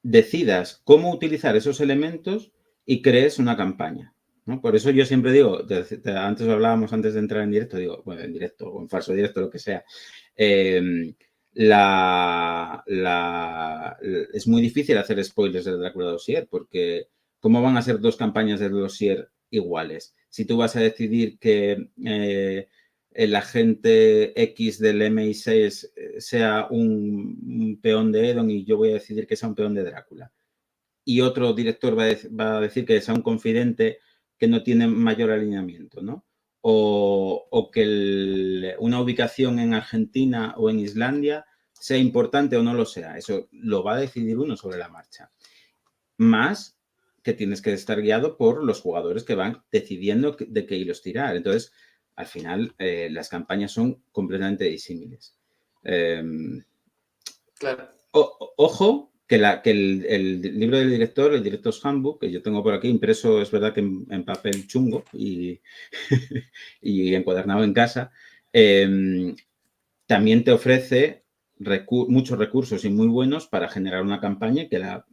decidas cómo utilizar esos elementos y crees una campaña, ¿no? Por eso yo siempre digo, antes hablábamos antes de entrar en directo, digo, bueno, en directo o en falso directo, lo que sea, es muy difícil hacer spoilers del Drácula Dossier porque ¿cómo van a ser 2 campañas del Dossier iguales? Si tú vas a decidir que el agente X del MI6 sea un peón de Edon y yo voy a decidir que sea un peón de Drácula. Y otro director va a decir que sea un confidente que no tiene mayor alineamiento, ¿no? O que una ubicación en Argentina o en Islandia sea importante o no lo sea. Eso lo va a decidir uno sobre la marcha. Más que tienes que estar guiado por los jugadores que van decidiendo de qué hilos tirar. Entonces, al final, las campañas son completamente disímiles. Claro. Ojo, que el libro del director, el Director's Handbook, que yo tengo por aquí impreso, es verdad que en papel chungo y encuadernado en casa, también te ofrece muchos recursos y muy buenos para generar una campaña y que la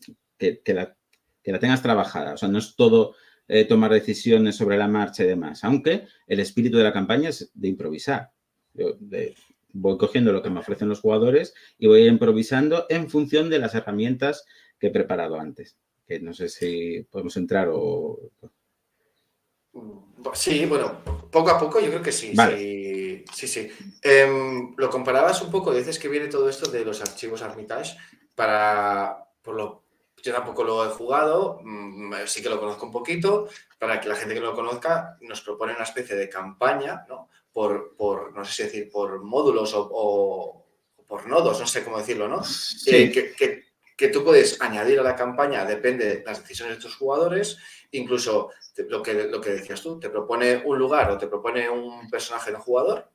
tengas trabajada. O sea, no es todo tomar decisiones sobre la marcha y demás, aunque el espíritu de la campaña es de improvisar. Voy cogiendo lo que me ofrecen los jugadores y voy improvisando en función de las herramientas que he preparado antes. Que no sé si podemos entrar o... Sí, bueno, poco a poco yo creo que sí. Vale. Sí. Lo comparabas un poco, dices que viene todo esto de los archivos Armitage yo tampoco lo he jugado, sí que lo conozco un poquito. Para que la gente que no lo conozca, nos propone una especie de campaña, ¿no? No sé si decir, por módulos o por nodos, no sé cómo decirlo, ¿no? Sí. Que tú puedes añadir a la campaña, depende de las decisiones de tus jugadores, incluso lo que decías tú, te propone un lugar o te propone un personaje de jugador,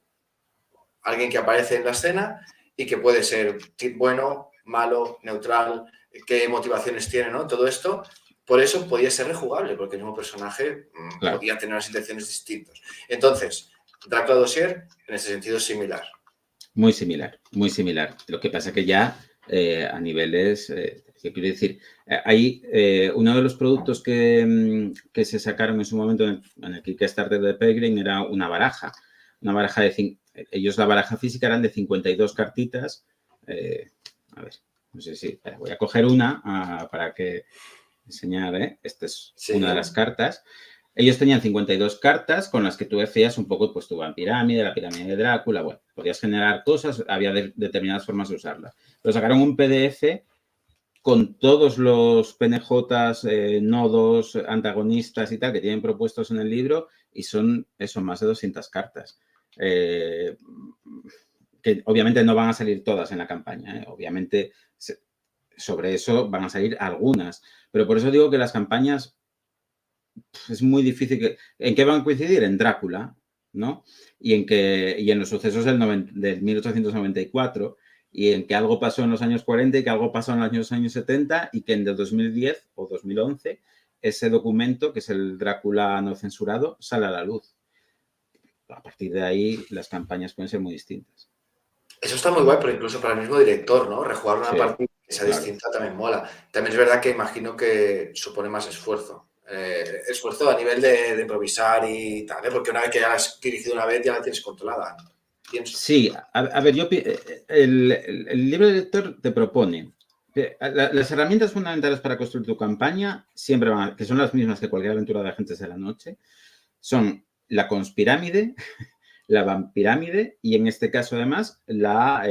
alguien que aparece en la escena y que puede ser bueno, malo, neutral, qué motivaciones tiene, ¿no? Todo esto por eso podía ser rejugable, porque el mismo personaje Claro. podía tener unas intenciones distintas. Entonces, Drácula Dossier, en ese sentido, es similar. Muy similar, muy similar. Lo que pasa que ya a niveles, ¿qué quiero decir? Hay uno de los productos que se sacaron en su momento en el Kickstarter de Pellegrin era una baraja de ellos la baraja física eran de 52 cartitas. A ver, no sé si voy a coger una para que enseñar, esta es una de las cartas. Ellos tenían 52 cartas con las que tú hacías un poco, pues tu pirámide, la pirámide de Drácula, bueno, podías generar cosas, había determinadas formas de usarla. Pero sacaron un PDF con todos los PNJs, nodos, antagonistas y tal que tienen propuestos en el libro y son más de 200 cartas. Que obviamente no van a salir todas en la campaña, obviamente sobre eso van a salir algunas, pero por eso digo que las campañas es muy difícil. ¿En qué van a coincidir? En Drácula, ¿no? Y en los sucesos del 1894 y en que algo pasó en los años 40 y que algo pasó en los años 70 y que en el 2010 o 2011 ese documento, que es el Drácula no censurado, sale a la luz. A partir de ahí las campañas pueden ser muy distintas. Eso está muy guay, pero incluso para el mismo director, ¿no? Rejugar una partida que sea claro. distinta también mola. También es verdad que imagino que supone más esfuerzo. Esfuerzo a nivel de improvisar y tal, porque una vez que ya la has dirigido una vez ya la tienes controlada, ¿no? Pienso. Sí, a ver, el libro de director te propone las herramientas fundamentales para construir tu campaña siempre van que son las mismas que cualquier aventura de Agentes de la Noche, son la conspirámide, la vampirámide y en este caso además la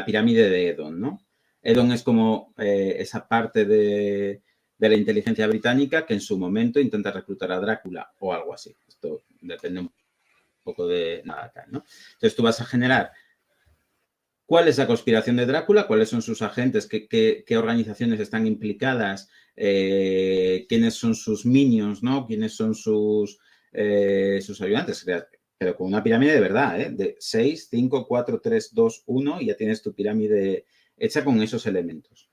pirámide de Edon, ¿no? Edon es como esa parte de la inteligencia británica que en su momento intenta reclutar a Drácula o algo así. Esto depende un poco de nada tal, ¿no? Entonces tú vas a generar cuál es la conspiración de Drácula, cuáles son sus agentes, qué organizaciones están implicadas, quiénes son sus minions, ¿no? Quiénes son sus ayudantes, pero con una pirámide de verdad, de 6, 5, 4, 3, 2, 1 y ya tienes tu pirámide hecha con esos elementos.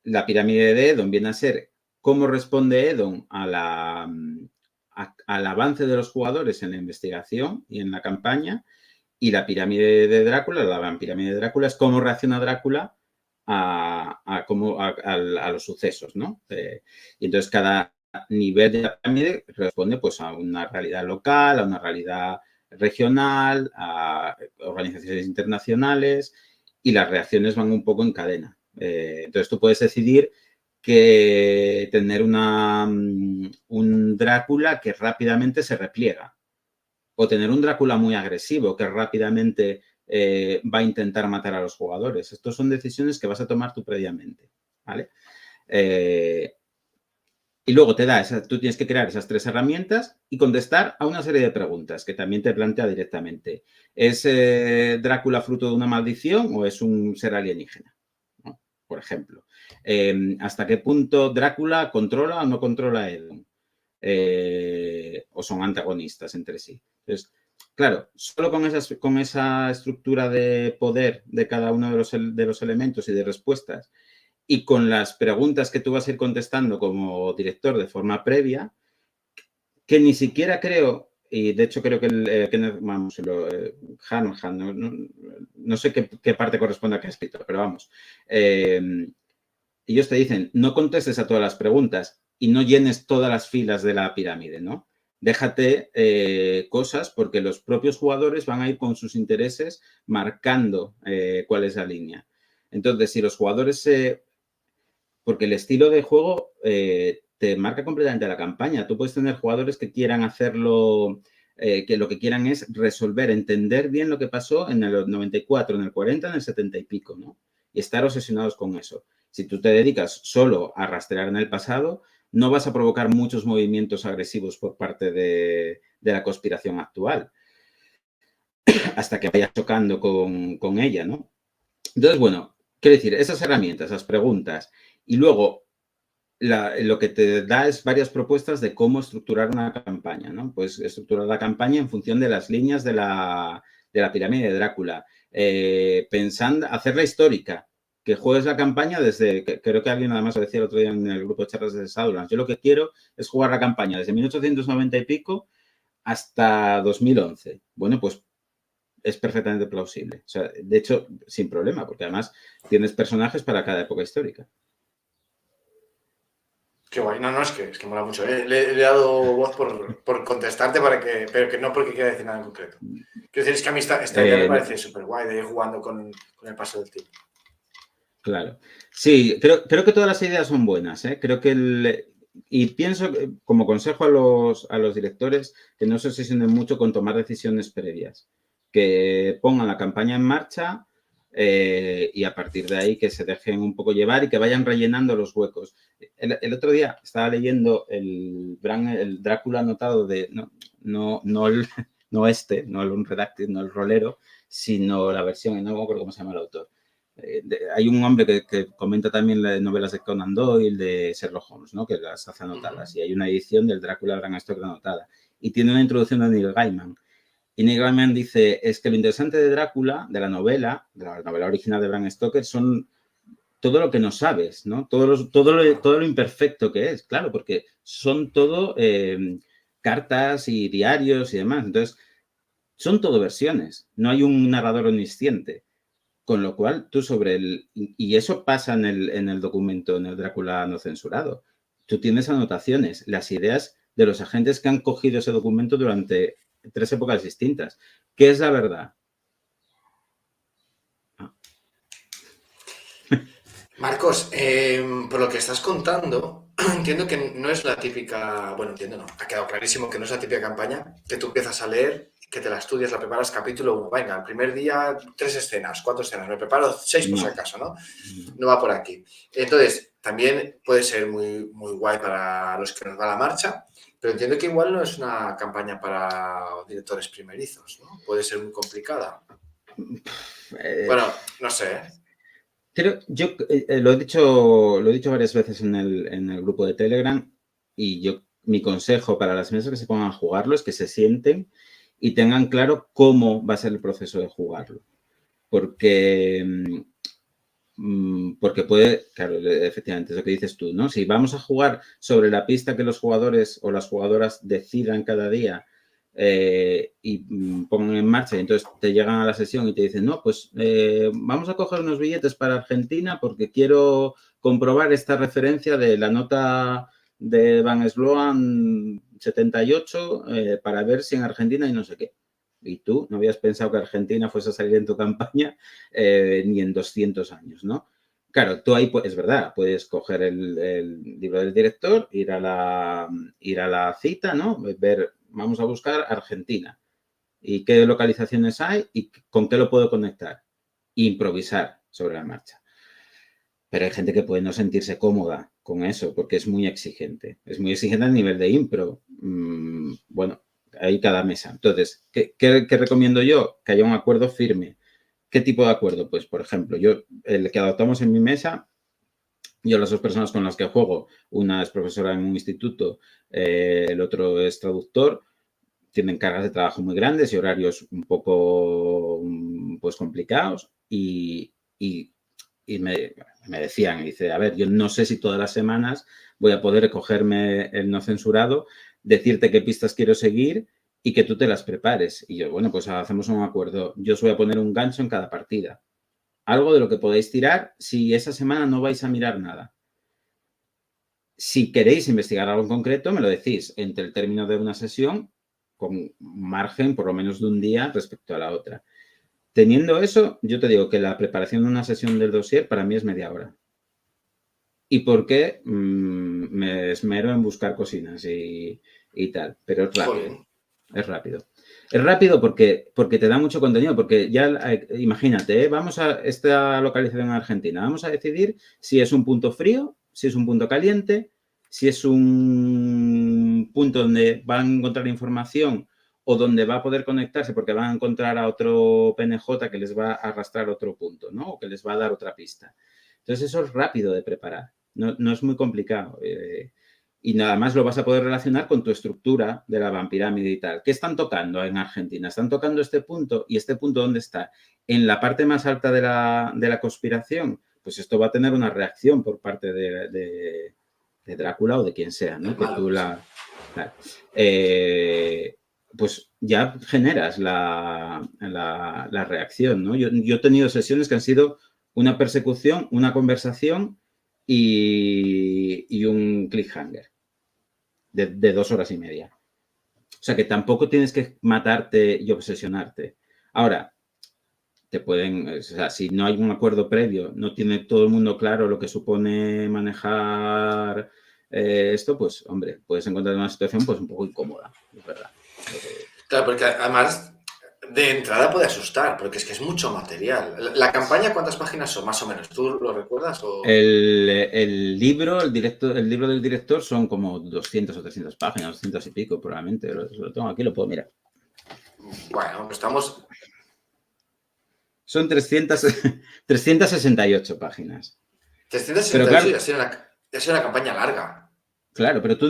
La pirámide de Edon viene a ser cómo responde Edon al avance de los jugadores en la investigación y en la campaña. Y la pirámide de Drácula, la vampirámide de Drácula, es cómo reacciona Drácula a los sucesos, ¿no? Y entonces cada nivel de la pirámide responde pues a una realidad local, a una realidad regional, a organizaciones internacionales y las reacciones van un poco en cadena. Entonces tú puedes decidir que tener un Drácula que rápidamente se repliega o tener un Drácula muy agresivo que rápidamente va a intentar matar a los jugadores. Estas son decisiones que vas a tomar tú previamente, ¿vale? Y luego tú tienes que crear esas 3 herramientas y contestar a una serie de preguntas que también te plantea directamente. ¿Es Drácula fruto de una maldición o es un ser alienígena? ¿No? Por ejemplo. ¿Hasta qué punto Drácula controla o no controla a Edon? O son antagonistas entre sí. Entonces, claro, solo con esa estructura de poder de cada uno de los elementos y de respuestas y con las preguntas que tú vas a ir contestando como director de forma previa, que ni siquiera creo, y de hecho creo que no sé qué parte corresponde a qué ha escrito, pero vamos, ellos te dicen, no contestes a todas las preguntas y no llenes todas las filas de la pirámide, ¿no? Déjate cosas porque los propios jugadores van a ir con sus intereses marcando cuál es la línea. Entonces, si los jugadores porque el estilo de juego te marca completamente la campaña. Tú puedes tener jugadores que quieran hacerlo, que lo que quieran es resolver, entender bien lo que pasó en el 94, en el 40, en el 70 y pico, ¿no? Y estar obsesionados con eso. Si tú te dedicas solo a rastrear en el pasado, no vas a provocar muchos movimientos agresivos por parte de la conspiración actual. Hasta que vayas chocando con ella, ¿no? Entonces, bueno, quiero decir, esas herramientas, esas preguntas, y luego lo que te da es varias propuestas de cómo estructurar una campaña, ¿no? Pues estructurar la campaña en función de las líneas de la pirámide de Drácula. Pensando, hacerla histórica, que juegues la campaña desde, creo que alguien además lo decía el otro día en el grupo de charlas de Shadowlands, yo lo que quiero es jugar la campaña desde 1890 y pico hasta 2011. Bueno, pues es perfectamente plausible. O sea, de hecho, sin problema, porque además tienes personajes para cada época histórica. Qué guay. No, es que mola mucho. Le he dado voz por contestarte, pero que no porque quiera decir nada en concreto. Quiero decir, es que a mí esta idea me parece súper guay de ir jugando con el paso del tiempo. Claro. Sí, creo que todas las ideas son buenas. Creo que y pienso, como consejo a los directores, que no se obsesionen mucho con tomar decisiones previas. Que pongan la campaña en marcha y a partir de ahí que se dejen un poco llevar y que vayan rellenando los huecos. El otro día estaba leyendo el Drácula anotado de, no el Unredacted, no el rolero, sino la versión, no me acuerdo cómo se llama el autor. Hay un hombre que comenta también las novelas de Conan Doyle, de Sherlock Holmes, ¿no? Que las hace anotadas. Y hay una edición del Drácula Bram Stoker anotada. Y tiene una introducción de Neil Gaiman. Y Neil Gaiman dice, es que lo interesante de Drácula, de la novela original de Bram Stoker, son todo lo que no sabes, ¿no? Todo lo imperfecto que es, claro, porque son todo cartas y diarios y demás. Entonces, son todo versiones. No hay un narrador omnisciente. Con lo cual, tú y eso pasa en el documento, en el Drácula no censurado. Tú tienes anotaciones, las ideas de los agentes que han cogido ese documento durante 3 épocas distintas. ¿Qué es la verdad? Marcos, por lo que estás contando, entiendo que no es la típica, bueno, entiendo no, ha quedado clarísimo que no es la típica campaña que tú empiezas a leer, que te la estudias, la preparas capítulo 1, venga, el primer día 3 escenas, 4 escenas, me preparo 6 por si acaso, ¿no? No va por aquí. Entonces, también puede ser muy, muy guay para los que nos va la marcha, pero entiendo que igual no es una campaña para directores primerizos, ¿no? Puede ser muy complicada. Bueno, no sé, ¿eh? Yo lo he dicho varias veces en el grupo de Telegram y mi consejo para las mesas que se pongan a jugarlo es que se sienten y tengan claro cómo va a ser el proceso de jugarlo. Porque puede, claro, efectivamente, es lo que dices tú, ¿no? Si vamos a jugar sobre la pista que los jugadores o las jugadoras decidan cada día y pongan en marcha y entonces te llegan a la sesión y te dicen, no, pues vamos a coger unos billetes para Argentina porque quiero comprobar esta referencia de la nota de Van Sloan 78 para ver si en Argentina hay no sé qué. Y tú no habías pensado que Argentina fuese a salir en tu campaña ni en 200 años, ¿no? Claro, tú ahí, es verdad, puedes coger el libro del director, ir a la cita, ¿no? Vamos a buscar Argentina. ¿Y qué localizaciones hay? ¿Y con qué lo puedo conectar? Improvisar sobre la marcha. Pero hay gente que puede no sentirse cómoda con eso porque es muy exigente. Es muy exigente a nivel de impro. Bueno, hay cada mesa. Entonces, ¿qué recomiendo yo? Que haya un acuerdo firme. ¿Qué tipo de acuerdo? Pues, por ejemplo, el que adoptamos en mi mesa, yo las 2 personas con las que juego, una es profesora en un instituto, el otro es traductor, tienen cargas de trabajo muy grandes y horarios un poco pues complicados y me decían, dice, a ver, yo no sé si todas las semanas voy a poder cogerme el no censurado, decirte qué pistas quiero seguir y que tú te las prepares. Y yo, bueno, pues hacemos un acuerdo. Yo os voy a poner un gancho en cada partida. Algo de lo que podéis tirar si esa semana no vais a mirar nada. Si queréis investigar algo en concreto, me lo decís entre el término de una sesión con margen por lo menos de un día respecto a la otra. Teniendo eso, yo te digo que la preparación de una sesión del dossier para mí es media hora. ¿Y por qué? Me esmero en buscar cocinas y tal, pero es rápido. Joder. Es rápido. Es rápido porque te da mucho contenido, porque ya imagínate, vamos a esta localización en Argentina, vamos a decidir si es un punto frío, si es un punto caliente, si es un punto donde van a encontrar información o donde va a poder conectarse porque van a encontrar a otro PNJ que les va a arrastrar otro punto, ¿no? O que les va a dar otra pista. Entonces eso es rápido de preparar, no es muy complicado. Y nada más lo vas a poder relacionar con tu estructura de la vampirámide y tal. ¿Qué están tocando en Argentina? Están tocando este punto. ¿Y este punto dónde está? ¿En la parte más alta de la conspiración? pues esto va a tener una reacción por parte de Drácula o de quien sea, ¿no? El Que malo, tú sí. claro, pues ya generas la reacción, ¿no? Yo he tenido sesiones que han sido una persecución, una conversación y un cliffhanger de 2 horas y media. O sea que tampoco tienes que matarte y obsesionarte. Ahora, te pueden, o sea, si no hay un acuerdo previo, no tiene todo el mundo claro lo que supone manejar esto, pues, hombre, puedes encontrar una situación pues un poco incómoda, es verdad. Claro, porque además de entrada puede asustar, porque es que es mucho material. ¿La campaña cuántas páginas son, más o menos? ¿Tú lo recuerdas? O... El libro, el libro del director son como 200 o 300 páginas, 200 y pico probablemente. Lo tengo aquí, lo puedo mirar. Bueno, pues estamos... Son 368 páginas. Pero 368 claro, y ha sido una campaña larga. claro, pero tú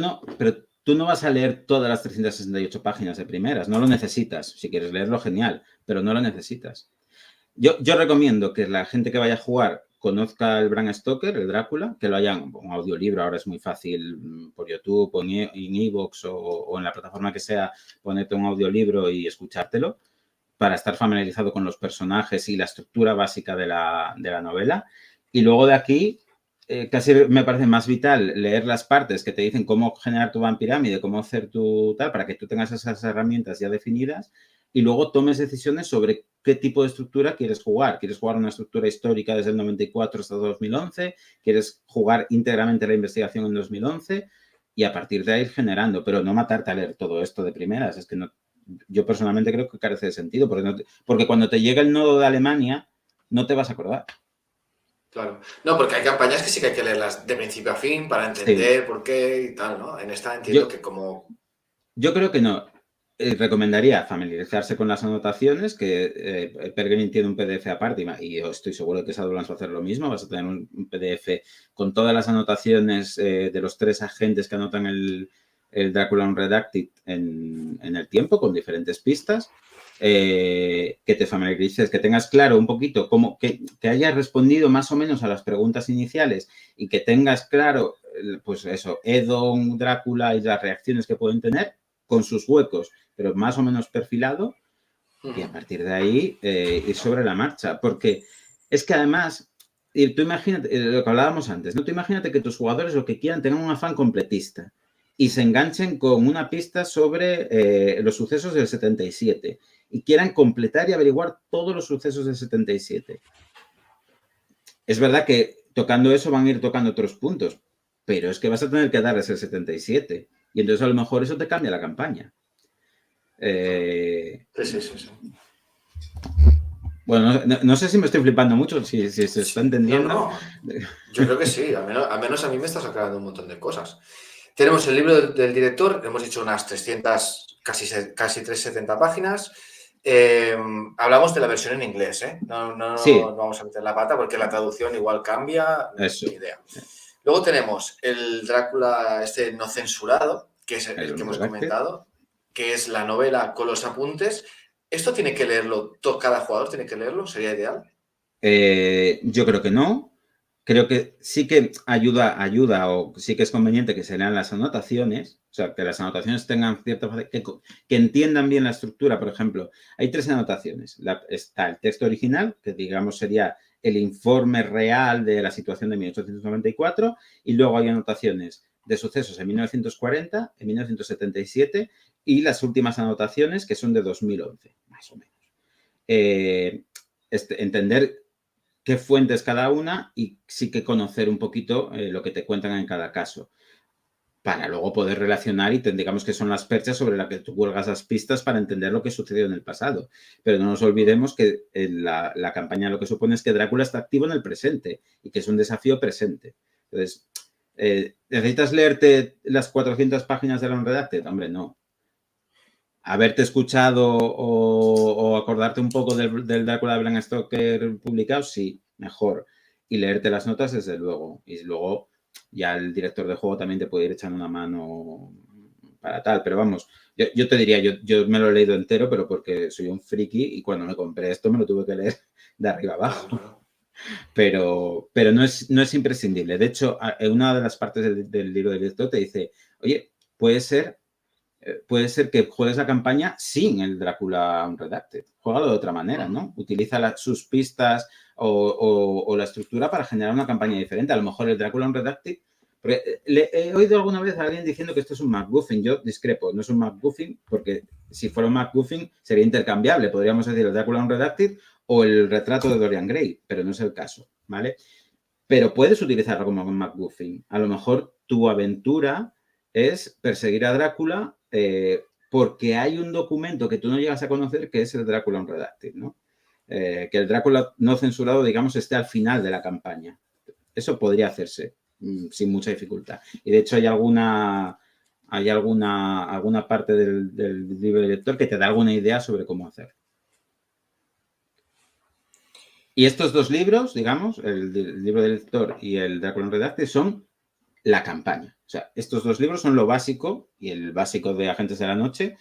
no vas a leer todas las 368 páginas de primeras, no lo necesitas. Si quieres leerlo, genial, pero no lo necesitas. Yo recomiendo que la gente que vaya a jugar conozca el Bram Stoker, el Drácula, que lo hayan, un audiolibro, ahora es muy fácil por YouTube o en iVoox o en la plataforma que sea, ponerte un audiolibro y escuchártelo para estar familiarizado con los personajes y la estructura básica de la novela. Y luego de aquí, casi me parece más vital leer las partes que te dicen cómo generar tu vampirámide, cómo hacer tu tal, para que tú tengas esas herramientas ya definidas y luego tomes decisiones sobre qué tipo de estructura quieres jugar. ¿Quieres jugar una estructura histórica desde el 94 hasta 2011? ¿Quieres jugar íntegramente la investigación en 2011? Y a partir de ahí ir generando, pero no matarte a leer todo esto de primeras. Es que no, yo personalmente creo que carece de sentido, porque cuando te llega el nodo de Alemania, no te vas a acordar. Claro. No, porque hay campañas que sí que hay que leerlas de principio a fin para Sí. entender por qué y tal, ¿no? En esta entiendo Yo, que como... yo creo que no. Recomendaría familiarizarse con las anotaciones, que Pellegrini tiene un PDF aparte y yo estoy seguro de que Shadowlands va a hacer lo mismo. Vas a tener un PDF con todas las anotaciones de los 3 agentes que anotan el Dracula Unredacted en el tiempo, con diferentes pistas. Que te familiarices, que tengas claro un poquito cómo, que hayas respondido más o menos a las preguntas iniciales y que tengas claro, pues eso, Edon, Drácula y las reacciones que pueden tener con sus huecos, pero más o menos perfilado, y a partir de ahí ir sobre la marcha. Porque es que además, y tú imagínate, lo que hablábamos antes, ¿no? Tú imagínate que tus jugadores lo que quieran tengan un afán completista y se enganchen con una pista sobre los sucesos del 77 y quieran completar y averiguar todos los sucesos del 77. Es verdad que tocando eso van a ir tocando otros puntos, pero es que vas a tener que darles el 77 y entonces a lo mejor eso te cambia la campaña. Sí. Bueno, no sé si me estoy flipando mucho, si se está No, entendiendo. no. Yo creo que sí. Al menos a mí me está sacando un montón de cosas. Tenemos el libro del director, hemos dicho unas 300, casi 370 páginas. Hablamos de la versión en inglés, ¿eh? No Sí, vamos a meter la pata porque la traducción igual cambia, eso. ni idea. Luego tenemos el Drácula este no censurado, que es el que hemos Redacted. comentado, que es la novela con los apuntes. ¿Esto tiene que leerlo, cada jugador tiene que leerlo? ¿Sería ideal? Yo creo que no. Creo que sí que ayuda o sí que es conveniente que se lean las anotaciones, o sea, que las anotaciones tengan cierta... que entiendan bien la estructura. Por ejemplo, hay 3 anotaciones. Está el texto original, que digamos sería el informe real de la situación de 1894, y luego hay anotaciones de sucesos en 1940, en 1977 y las últimas anotaciones que son de 2011, más o menos. Entender qué fuentes cada una y sí que conocer un poquito lo que te cuentan en cada caso para luego poder relacionar y digamos que son las perchas sobre las que tú cuelgas las pistas para entender lo que sucedió en el pasado. Pero no nos olvidemos que la campaña lo que supone es que Drácula está activo en el presente y que es un desafío presente. Entonces, ¿necesitas leerte las 400 páginas de la Unredacted? Hombre, no. Haberte escuchado o acordarte un poco del Drácula de Bram Stoker publicado, sí, mejor. Y leerte las notas, desde luego. Y luego ya el director de juego también te puede ir echando una mano para tal. Pero vamos, yo te diría, yo me lo he leído entero, pero porque soy un friki y cuando me compré esto me lo tuve que leer de arriba abajo. Claro. pero no es imprescindible. De hecho, en una de las partes del libro del lector te dice, oye, puede ser que juegues la campaña sin el Drácula Unredacted. Juégalo de otra manera, ¿no? Utiliza sus pistas o la estructura para generar una campaña diferente. A lo mejor el Drácula Unredacted... Porque he oído alguna vez a alguien diciendo que esto es un MacGuffin. Yo discrepo, no es un MacGuffin porque si fuera un MacGuffin sería intercambiable. Podríamos decir el Drácula Unredacted o el retrato de Dorian Gray, pero no es el caso, ¿vale? Pero puedes utilizarlo como un MacGuffin. A lo mejor tu aventura es perseguir a Drácula porque hay un documento que tú no llegas a conocer que es el Drácula Unredacted, ¿no? Que el Drácula no censurado, digamos, esté al final de la campaña. Eso podría hacerse sin mucha dificultad. Y de hecho hay alguna parte del libro del lector que te da alguna idea sobre cómo hacerlo. Y estos dos libros, digamos, el libro del lector y el Drácula Unredacted, son la campaña. O sea, estos dos libros son lo básico y el básico de Agentes de la Noche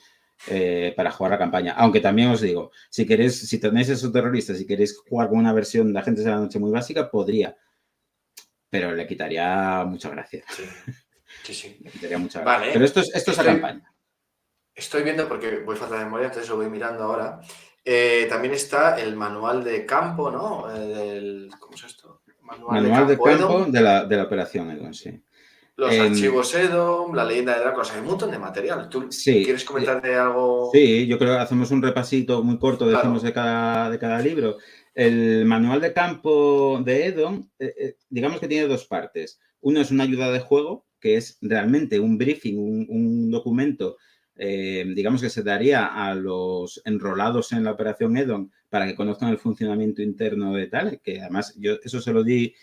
para jugar la campaña. Aunque también os digo, si tenéis esos terroristas y queréis jugar con una versión de Agentes de la Noche muy básica, podría. Pero le quitaría mucha gracia. Sí. Le quitaría mucha gracia. Vale. Pero esto es la campaña. Estoy viendo, porque voy falta de memoria, entonces lo voy mirando ahora. También está el manual de campo, ¿no? ¿Cómo es esto? Manual de campo de la operación Edom, sí. Los archivos Edom, la leyenda de Drácula, o sea, hay un montón de material. ¿Tú quieres comentar de algo? Sí, yo creo que hacemos un repasito muy corto, decimos, Claro. de cada libro. El manual de campo de Edom, digamos que tiene dos partes. Uno es una ayuda de juego, que es realmente un briefing, un documento, digamos que se daría a los enrolados en la operación Edom para que conozcan el funcionamiento interno de tal, que además yo eso se lo di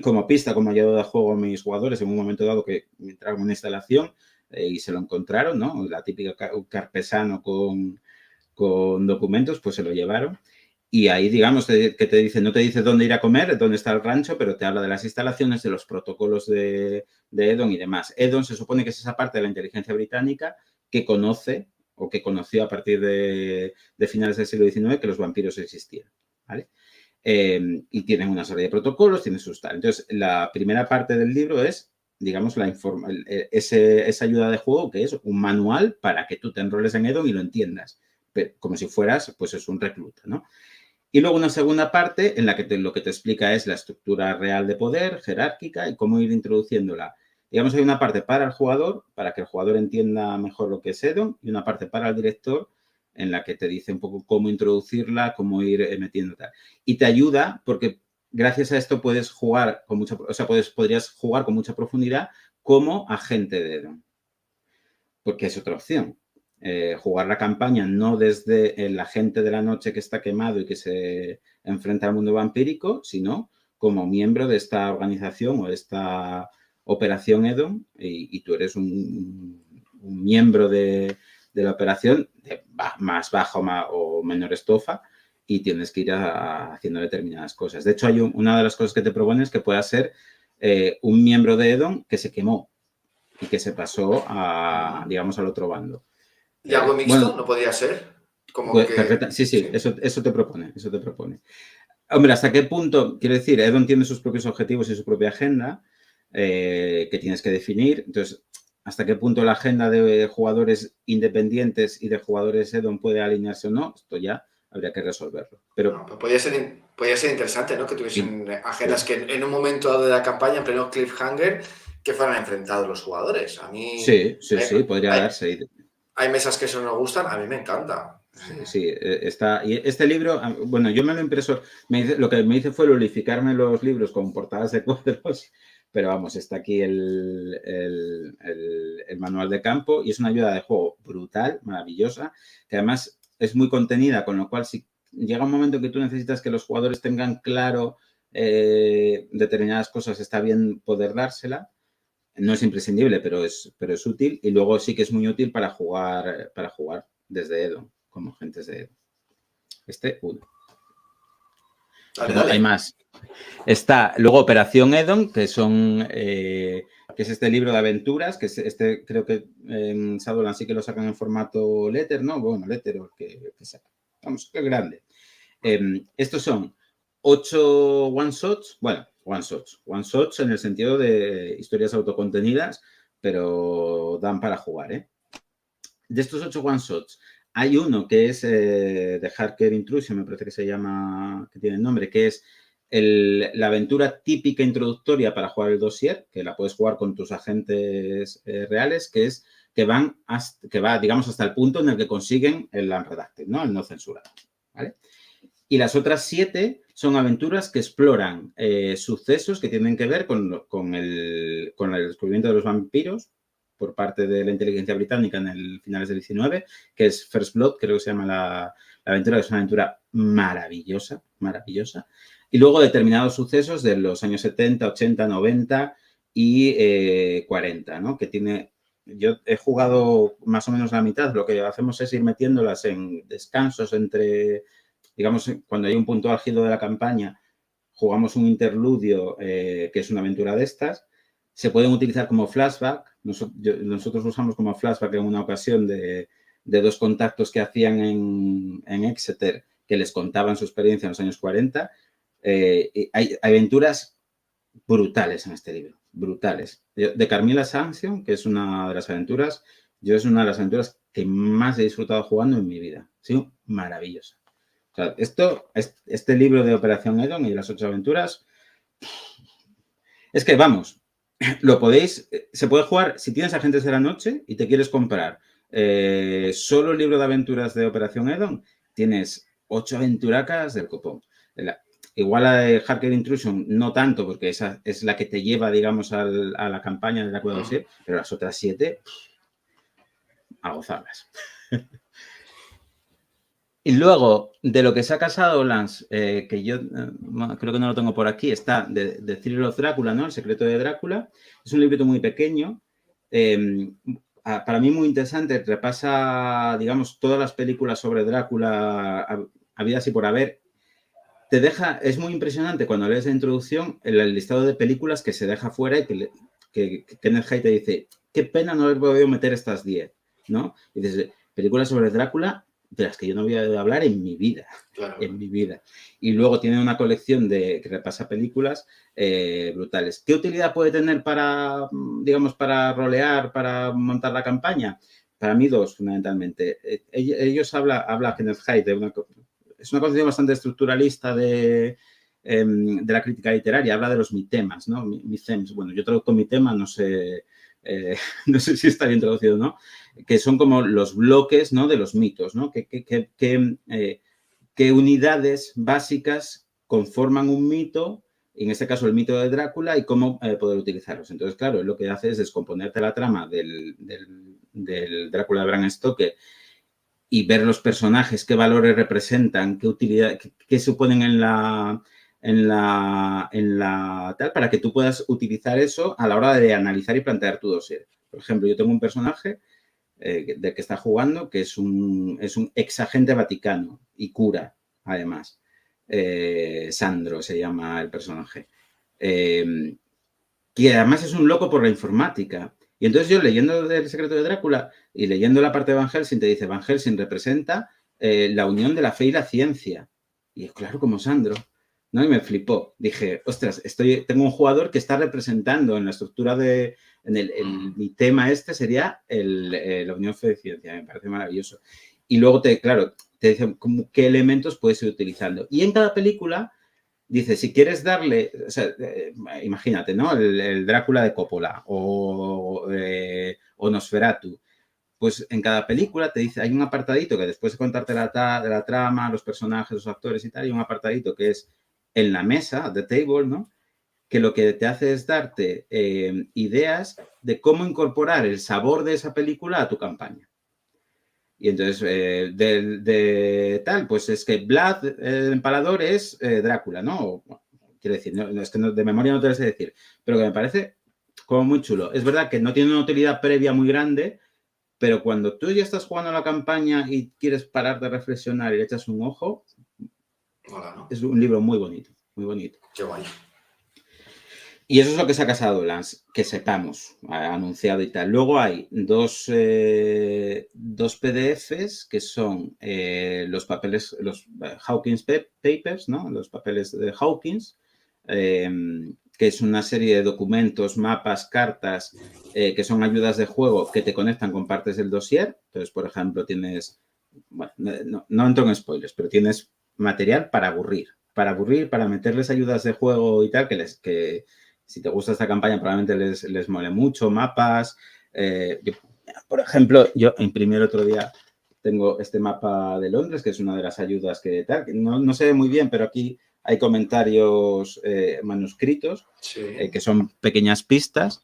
como pista, como ayuda de juego a mis jugadores en un momento dado que entraron en una instalación y se lo encontraron, ¿no? La típica carpesano con documentos, pues se lo llevaron. Y ahí, digamos, que te dice, no te dice dónde ir a comer, dónde está el rancho, pero te habla de las instalaciones, de los protocolos de Edom y demás. Edom se supone que es esa parte de la inteligencia británica que conoce o que conoció a partir de finales del siglo XIX que los vampiros existían, ¿vale? Y tienen una serie de protocolos, tienen sus tal. Entonces, la primera parte del libro es, digamos, esa ayuda de juego que es un manual para que tú te enroles en Edom y lo entiendas, pero como si fueras, pues es un recluta, ¿no? Y luego una segunda parte en la que lo que te explica es la estructura real de poder, jerárquica, y cómo ir introduciéndola. Digamos, hay una parte para el jugador, para que el jugador entienda mejor lo que es Edom, y una parte para el director, en la que te dice un poco cómo introducirla, cómo ir metiendo tal. Y te ayuda porque gracias a esto puedes jugar con mucha, o sea, podrías jugar con mucha profundidad como agente de Edom. Porque es otra opción. Jugar la campaña no desde el agente de la noche que está quemado y que se enfrenta al mundo vampírico, sino como miembro de esta organización o de esta operación Edom y tú eres un miembro de la operación de más baja o menor estofa y tienes que ir haciendo determinadas cosas. De hecho, hay una de las cosas que te proponen es que pueda ser un miembro de Edom que se quemó y que se pasó digamos, al otro bando. ¿Y algo mixto? ¿No podría ser? Como pues, que... Sí. Eso te propone. Hombre, ¿hasta qué punto? Quiero decir, Edom tiene sus propios objetivos y su propia agenda que tienes que definir. Entonces, ¿hasta qué punto la agenda de jugadores independientes y de jugadores Edom puede alinearse o no? Esto ya habría que resolverlo. Pero no, podría ser interesante, ¿no? Que tuviesen agendas que en un momento dado de la campaña, en pleno cliffhanger, que fueran enfrentados los jugadores. A mí... Sí, podría darse. Hay mesas que eso no gustan, a mí me encanta. Sí, está. Y este libro, bueno, yo me lo he impreso, lo que me hice fue lolificarme los libros con portadas de cuadros, pero vamos, está aquí el manual de campo y es una ayuda de juego brutal, maravillosa, que además es muy contenida, con lo cual si llega un momento que tú necesitas que los jugadores tengan claro determinadas cosas, está bien poder dársela. No es imprescindible, pero es útil y luego sí que es muy útil para jugar desde Edom, como agentes de Edom. Uno. Pero hay más. Está luego Operación Edom, que es este libro de aventuras, que es creo que en Shadowlands sí que lo sacan en formato letter, ¿no? Bueno, letter o que sea. Vamos, qué grande. Estos son 8 one-shots, bueno, one-shots en el sentido de historias autocontenidas, pero dan para jugar, ¿eh? De estos 8 one-shots, hay uno que es The Hacker Intrusion, me parece que se llama, que tiene el nombre, que es la aventura típica introductoria para jugar el dossier, que la puedes jugar con tus agentes reales, que va, digamos, hasta el punto en el que consiguen el unredacted, ¿no? El no censurado, ¿vale? Y las otras 7 son aventuras que exploran sucesos que tienen que ver con el descubrimiento de los vampiros por parte de la inteligencia británica en el finales del 19, que es First Blood, creo que se llama la aventura, que es una aventura maravillosa, maravillosa. Y luego determinados sucesos de los años 70, 80, 90 y 40, ¿no? Que tiene... Yo he jugado más o menos la mitad. Lo que hacemos es ir metiéndolas en descansos entre... Digamos, cuando hay un punto álgido de la campaña, jugamos un interludio que es una aventura de estas. Se pueden utilizar como flashback. Nosotros usamos como flashback en una ocasión de 2 contactos que hacían en Exeter, que les contaban su experiencia en los años 40. Hay aventuras brutales en este libro, brutales. De Carmilla Sanction, que es una de las aventuras, es una de las aventuras que más he disfrutado jugando en mi vida. Ha sido maravillosa. O sea, este libro de Operación Edom y las 8 aventuras, es que, vamos, se puede jugar, si tienes Agentes de la Noche y te quieres comprar solo el libro de aventuras de Operación Edom, tienes 8 aventuracas del copón. Igual la de Hacker Intrusion, no tanto, porque esa es la que te lleva, digamos, a la campaña de la Cueva de pero las otras 7, a gozarlas. Y luego, de lo que saca Shadowlands, que yo creo que no lo tengo por aquí, está de Thriller of Drácula, ¿no? El secreto de Drácula. Es un librito muy pequeño, para mí muy interesante. Repasa, digamos, todas las películas sobre Drácula, habidas y por haber. Es muy impresionante cuando lees la introducción, el listado de películas que se deja fuera y que Kenneth Haidt te dice, qué pena no haber podido meter estas 10, ¿no? Y dices, películas sobre Drácula de las que yo no había oído hablar en mi vida, claro. En mi vida. Y luego tiene una colección que repasa películas brutales. ¿Qué utilidad puede tener para, digamos, para rolear, para montar la campaña? Para mí 2, fundamentalmente. Ellos habla Kenneth Haidt es una concepción bastante estructuralista de la crítica literaria. Habla de los mitemas, ¿no? Mithems. Bueno, yo traduzco mitema, no sé si está bien traducido, ¿no? Que son como los bloques, ¿no? De los mitos, ¿no? ¿Qué unidades básicas conforman un mito, en este caso el mito de Drácula, y cómo poder utilizarlos? Entonces, claro, lo que hace es descomponerte la trama del Drácula de Bram Stoker y ver los personajes, qué valores representan, qué utilidad, qué suponen en la tal, para que tú puedas utilizar eso a la hora de analizar y plantear tu dossier. Por ejemplo, yo tengo un personaje del que está jugando que es un ex agente vaticano y cura, además. Sandro se llama el personaje. Que además es un loco por la informática. Y entonces yo, leyendo El secreto de Drácula y leyendo la parte de Van Helsing, te dice, Van Helsing representa la unión de la fe y la ciencia. Y es claro, como Sandro, ¿no? Y me flipó. Dije, ostras, tengo un jugador que está representando en la estructura mi tema sería la unión fe y ciencia. Me parece maravilloso. Y luego, te dicen qué elementos puedes ir utilizando. Y en cada película... Dice, si quieres darle, o sea, imagínate, ¿no? El Drácula de Coppola o Nosferatu. Pues en cada película te dice, hay un apartadito que después de contarte la trama, los personajes, los actores y tal, hay un apartadito que es en la mesa, the table, ¿no? Que lo que te hace es darte ideas de cómo incorporar el sabor de esa película a tu campaña. Y entonces, pues es que Vlad, el empalador, es Drácula, ¿no? Bueno, quiero decir, no, es que de memoria no te lo sé decir, pero que me parece como muy chulo. Es verdad que no tiene una utilidad previa muy grande, pero cuando tú ya estás jugando la campaña y quieres parar de reflexionar y le echas un ojo, hola, ¿no? Es un libro muy bonito, muy bonito. Qué guay. Y eso es lo que saca Shadowlands, que sepamos, ha anunciado y tal. Luego hay dos PDFs que son los papeles, los Hawkins Papers, ¿no? Los papeles de Hawkins, que es una serie de documentos, mapas, cartas, que son ayudas de juego que te conectan con partes del dossier. Entonces, por ejemplo, tienes, bueno, no entro en spoilers, pero tienes material para aburrir, para meterles ayudas de juego y tal, que si te gusta esta campaña probablemente les mole mucho, mapas. Por ejemplo, yo imprimí el otro día, tengo este mapa de Londres, que es una de las ayudas que tal, que no se ve muy bien, pero aquí hay comentarios manuscritos, que son pequeñas pistas,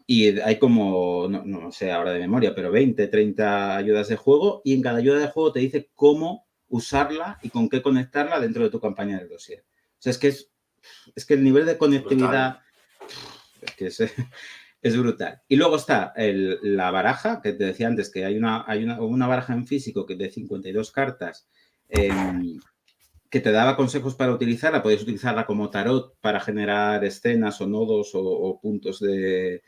y hay como, no sé ahora de memoria, pero 20, 30 ayudas de juego, y en cada ayuda de juego te dice cómo usarla y con qué conectarla dentro de tu campaña del dossier. O sea, es que el nivel de conectividad es que es brutal. Y luego está la baraja, que te decía antes, que hay una baraja en físico que de 52 cartas, que te daba consejos para utilizarla. Podías utilizarla como tarot para generar escenas o nodos o puntos de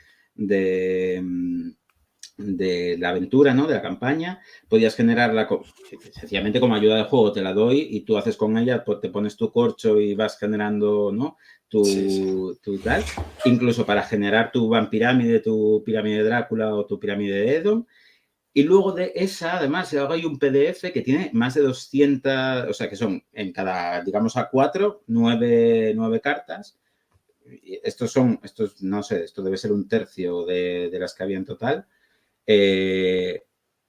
la aventura, ¿no? De la campaña. Podías generarla sencillamente como ayuda de juego, te la doy y tú haces con ella, pues te pones tu corcho y vas generando, ¿no? Tu tal. Incluso para generar tu vampirámide, tu pirámide de Drácula o tu pirámide de Edom. Y luego de esa, además, hay un PDF que tiene más de 200, o sea, que son en cada, digamos, A4, 9 cartas. No sé, esto debe ser un tercio de las que había en total.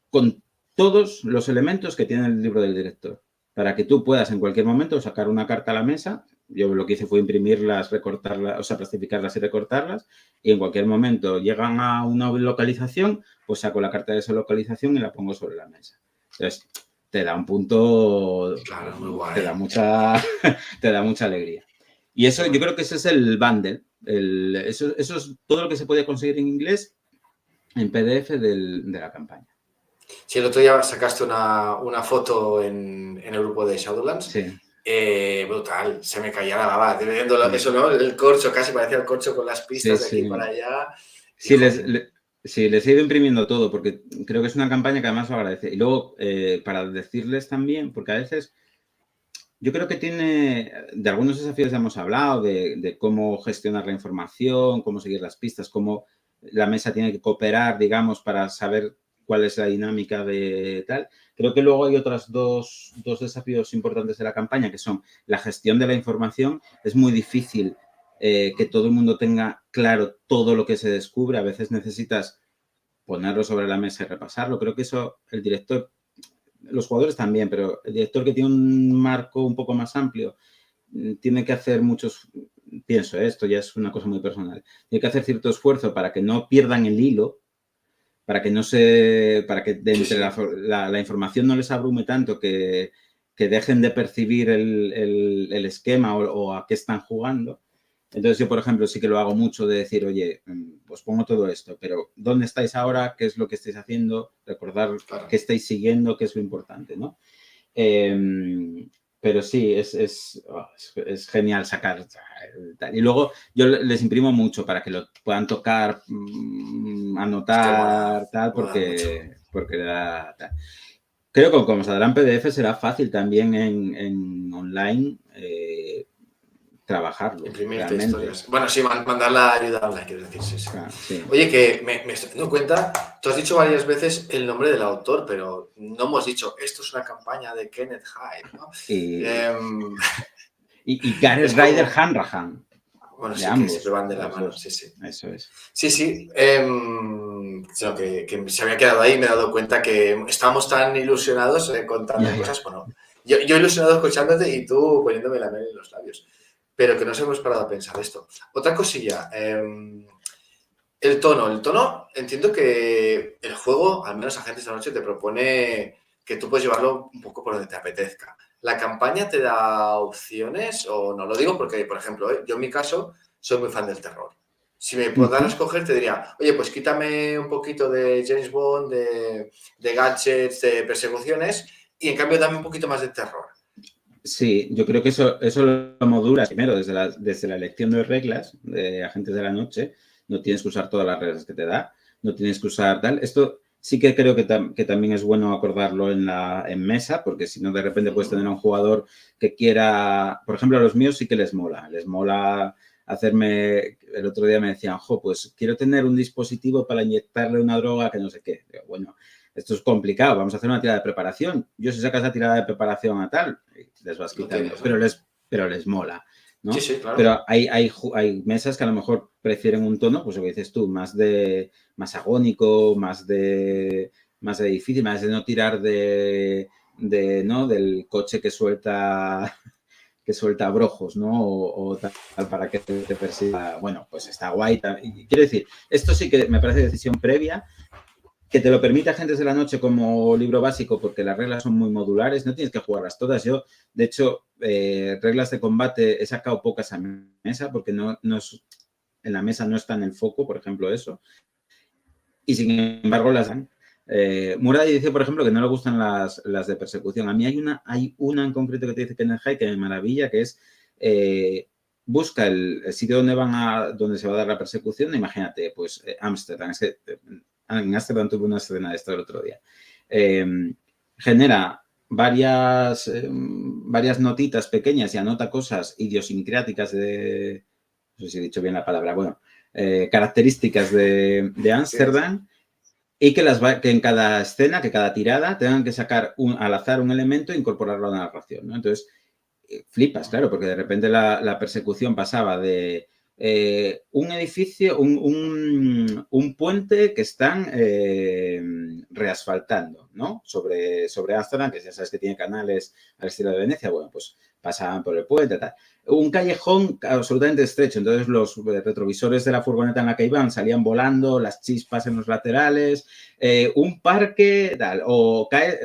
Con todos los elementos que tiene el libro del director, para que tú puedas en cualquier momento sacar una carta a la mesa. Yo lo que hice fue imprimirlas, recortarlas, o sea, plastificarlas y recortarlas, y en cualquier momento llegan a una localización, pues saco la carta de esa localización y la pongo sobre la mesa. Entonces, te da un punto, claro, muy guay. te da mucha alegría. Y eso, yo creo que ese es el bundle. Eso es todo lo que se puede conseguir en inglés en PDF de la campaña. Sí, el otro día sacaste una foto en el grupo de Shadowlands. Sí. Brutal, se me caía la baba. Viendo eso, ¿no? El corcho, casi parecía el corcho con las pistas de aquí para allá. Sí, les he ido imprimiendo todo porque creo que es una campaña que además lo agradece. Y luego, para decirles también, porque a veces yo creo que tiene, de algunos desafíos ya hemos hablado, de cómo gestionar la información, cómo seguir las pistas, cómo la mesa tiene que cooperar, digamos, para saber cuál es la dinámica de tal. Creo que luego hay otros dos desafíos importantes de la campaña, que son la gestión de la información. Es muy difícil que todo el mundo tenga claro todo lo que se descubre. A veces necesitas ponerlo sobre la mesa y repasarlo. Creo que eso el director, los jugadores también, pero el director que tiene un marco un poco más amplio tiene que hacer pienso, esto ya es una cosa muy personal, tiene que hacer cierto esfuerzo para que no pierdan el hilo, para que la información no les abrume tanto que dejen de percibir el esquema o a qué están jugando. Entonces yo, por ejemplo, sí que lo hago mucho de decir, oye, os pongo todo esto, pero ¿dónde estáis ahora? ¿Qué es lo que estáis haciendo? Recordar qué estáis siguiendo, qué es lo importante, ¿no? Pero sí, es genial sacar. Y luego yo les imprimo mucho para que lo puedan tocar, anotar, tal, porque da tal. Creo que como saldrán PDF será fácil también en online trabajarlo. Imprimirte historias. Bueno, sí, mandar la ayuda online, quiero decir, sí. Claro, sí. Oye, que me estoy dando cuenta, tú has dicho varias veces el nombre del autor, pero no hemos dicho, esto es una campaña de Kenneth Hyde, ¿no? Y Gareth Ryder Hanrahan. Bueno, sí, ambos, que siempre van de la mano, sí. Eso es. Sí. Sino que se había quedado ahí y me he dado cuenta que estábamos tan ilusionados contando cosas. Bueno, yo ilusionado escuchándote y tú poniéndome la miel en los labios. Pero que nos hemos parado a pensar esto. Otra cosilla, el tono. Entiendo que el juego, al menos Agentes de la Noche, te propone que tú puedes llevarlo un poco por donde te apetezca. ¿La campaña te da opciones o no? Lo digo porque, por ejemplo, yo en mi caso soy muy fan del terror. Si me puedan escoger, te diría, oye, pues quítame un poquito de James Bond, de gadgets, de persecuciones, y en cambio dame un poquito más de terror. Sí, yo creo que eso lo modulas primero desde la elección de reglas de Agentes de la Noche. No tienes que usar todas las reglas que te da, no tienes que usar tal. Esto sí que creo que también es bueno acordarlo en mesa, porque si no de repente puedes tener a un jugador que quiera, por ejemplo, a los míos sí que les mola hacerme, el otro día me decían, pues quiero tener un dispositivo para inyectarle una droga que no sé qué. Digo, bueno, esto es complicado, vamos a hacer una tirada de preparación. Yo si sacas la tirada de preparación a tal, les vas quitando, tienes, ¿no? pero les mola, ¿no? Sí, sí, claro. Pero hay mesas que a lo mejor prefieren un tono, pues lo que dices tú, más agónico, más de difícil, más de no tirar ¿no? Del coche que suelta brojos, ¿no? O tal, para que te persiga. Bueno, pues está guay. Quiero decir, esto sí que me parece decisión previa, que te lo permite Agentes de la Noche como libro básico porque las reglas son muy modulares, no tienes que jugarlas todas. Yo, de hecho, reglas de combate he sacado pocas a mesa porque no es, en la mesa no está en el foco, por ejemplo, eso. Y sin embargo las dan. Murad dice, por ejemplo, que no le gustan las de persecución. A mí hay una en concreto que te dice que en el high que me maravilla, que es busca el sitio donde se va a dar la persecución. Imagínate, pues Ámsterdam. Es que en Ámsterdam tuve una escena de esto el otro día. Genera varias notitas pequeñas y anota cosas idiosincráticas no sé si he dicho bien la palabra, bueno, características de Ámsterdam, y que en cada escena, que cada tirada, tengan que sacar al azar un elemento e incorporarlo a la narración, ¿no? Entonces, flipas, claro, porque de repente la persecución pasaba de un edificio, un puente que están reasfaltando, ¿no? Sobre Ámsterdam, que ya sabes que tiene canales al estilo de Venecia, bueno, pues pasaban por el puente, tal. Un callejón absolutamente estrecho, entonces los retrovisores de la furgoneta en la que iban salían volando, las chispas en los laterales, un parque, tal, o cae,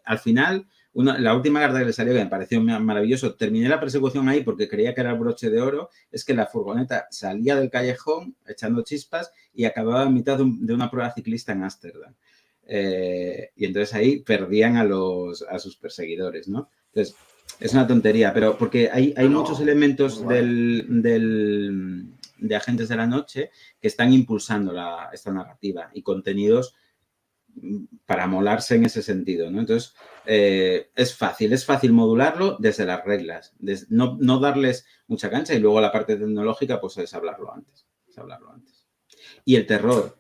al final la última carta que le salió, que me pareció maravilloso, terminé la persecución ahí porque creía que era el broche de oro, es que la furgoneta salía del callejón echando chispas y acababa en mitad de una prueba ciclista en Ámsterdam. Y entonces ahí perdían a sus perseguidores, ¿no? Entonces, es una tontería, pero porque hay muchos elementos de Agentes de la Noche que están impulsando esta narrativa y contenidos para molarse en ese sentido, ¿no? Entonces, es fácil modularlo desde las reglas, no darles mucha cancha y luego la parte tecnológica, pues es hablarlo antes. Y el terror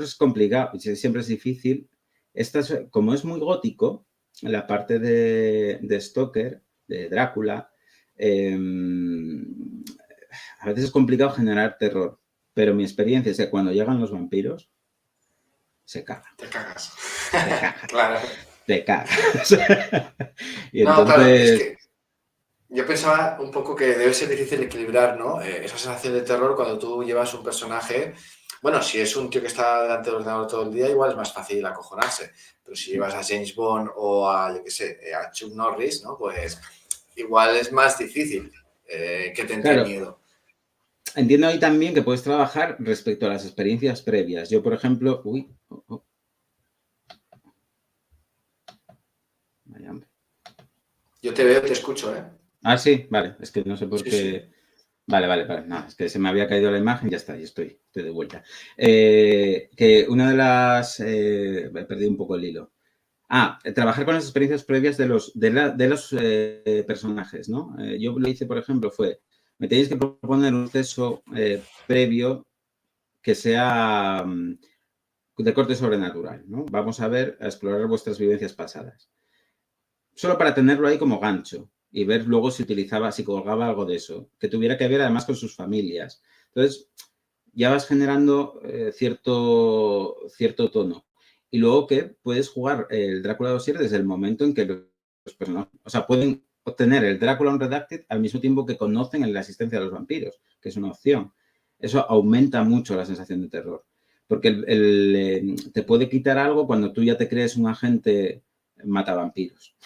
es complicado, siempre es difícil. Como es muy gótico, la parte de Stoker, de Drácula, a veces es complicado generar terror, pero mi experiencia es que cuando llegan los vampiros, se cagan. Te cagas. Claro. Te cagas. Y no, entonces... claro, es que yo pensaba un poco que debe ser difícil equilibrar, ¿no? Esa sensación de terror cuando tú llevas un personaje. Bueno, si es un tío que está delante del ordenador todo el día, igual es más fácil acojonarse. Pero si llevas a James Bond o a, yo qué sé, a Chuck Norris, ¿no? Pues igual es más difícil que te entre miedo. Entiendo ahí también que puedes trabajar respecto a las experiencias previas. Yo, por ejemplo... Vaya hombre. Yo te veo, te escucho, ¿eh? Ah, sí, vale. Es que no sé por qué... Sí. Vale. No, es que se me había caído la imagen, ya está, ya estoy de vuelta. Que una de las... he perdido un poco el hilo. Trabajar con las experiencias previas de los personajes, ¿no? Yo lo hice, por ejemplo, me tenéis que proponer un proceso previo que sea de corte sobrenatural, ¿no? Vamos a explorar vuestras vivencias pasadas. Solo para tenerlo ahí como gancho y ver luego si colgaba algo de eso. Que tuviera que ver además con sus familias. Entonces, ya vas generando cierto tono. Y luego que puedes jugar el Drácula Dossier desde el momento en que los personajes, o sea, pueden obtener el Drácula Unredacted al mismo tiempo que conocen la existencia de los vampiros, que es una opción. Eso aumenta mucho la sensación de terror. Porque te puede quitar algo cuando tú ya te crees un agente matavampiros.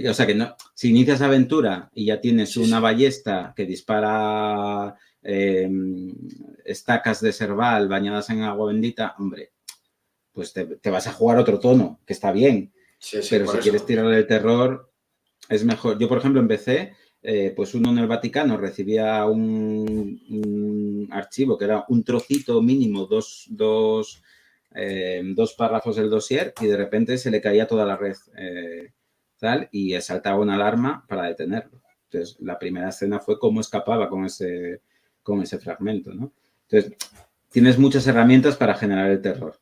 O sea que no, si inicias aventura y ya tienes una ballesta que dispara estacas de Serval bañadas en agua bendita, hombre, pues te vas a jugar otro tono, que está bien. Pero si quieres tirarle el terror, es mejor. Yo, por ejemplo, empecé, pues uno en el Vaticano recibía un archivo que era un trocito mínimo, dos párrafos del dossier, y de repente se le caía toda la red tal, y saltaba una alarma para detenerlo. Entonces, la primera escena fue cómo escapaba con ese fragmento, ¿no? Entonces, tienes muchas herramientas para generar el terror.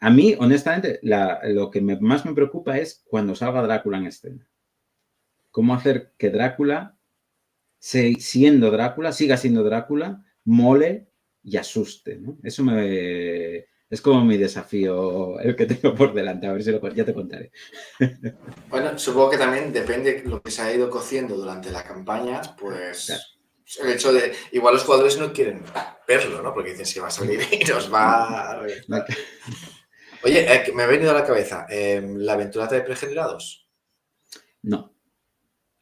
A mí, honestamente, lo que más me preocupa es cuando salga Drácula en escena. Cómo hacer que Drácula, siendo Drácula, siga siendo Drácula, mole y asuste, ¿no? Eso es como mi desafío, el que tengo por delante. A ver si ya te contaré. Bueno, supongo que también depende de lo que se ha ido cociendo durante la campaña, pues Claro. el hecho de, igual los jugadores no quieren verlo, ¿no? Porque dicen, si va a salir y nos va a reventar. Oye, me ha venido a la cabeza, ¿la aventura trae pregenerados? No.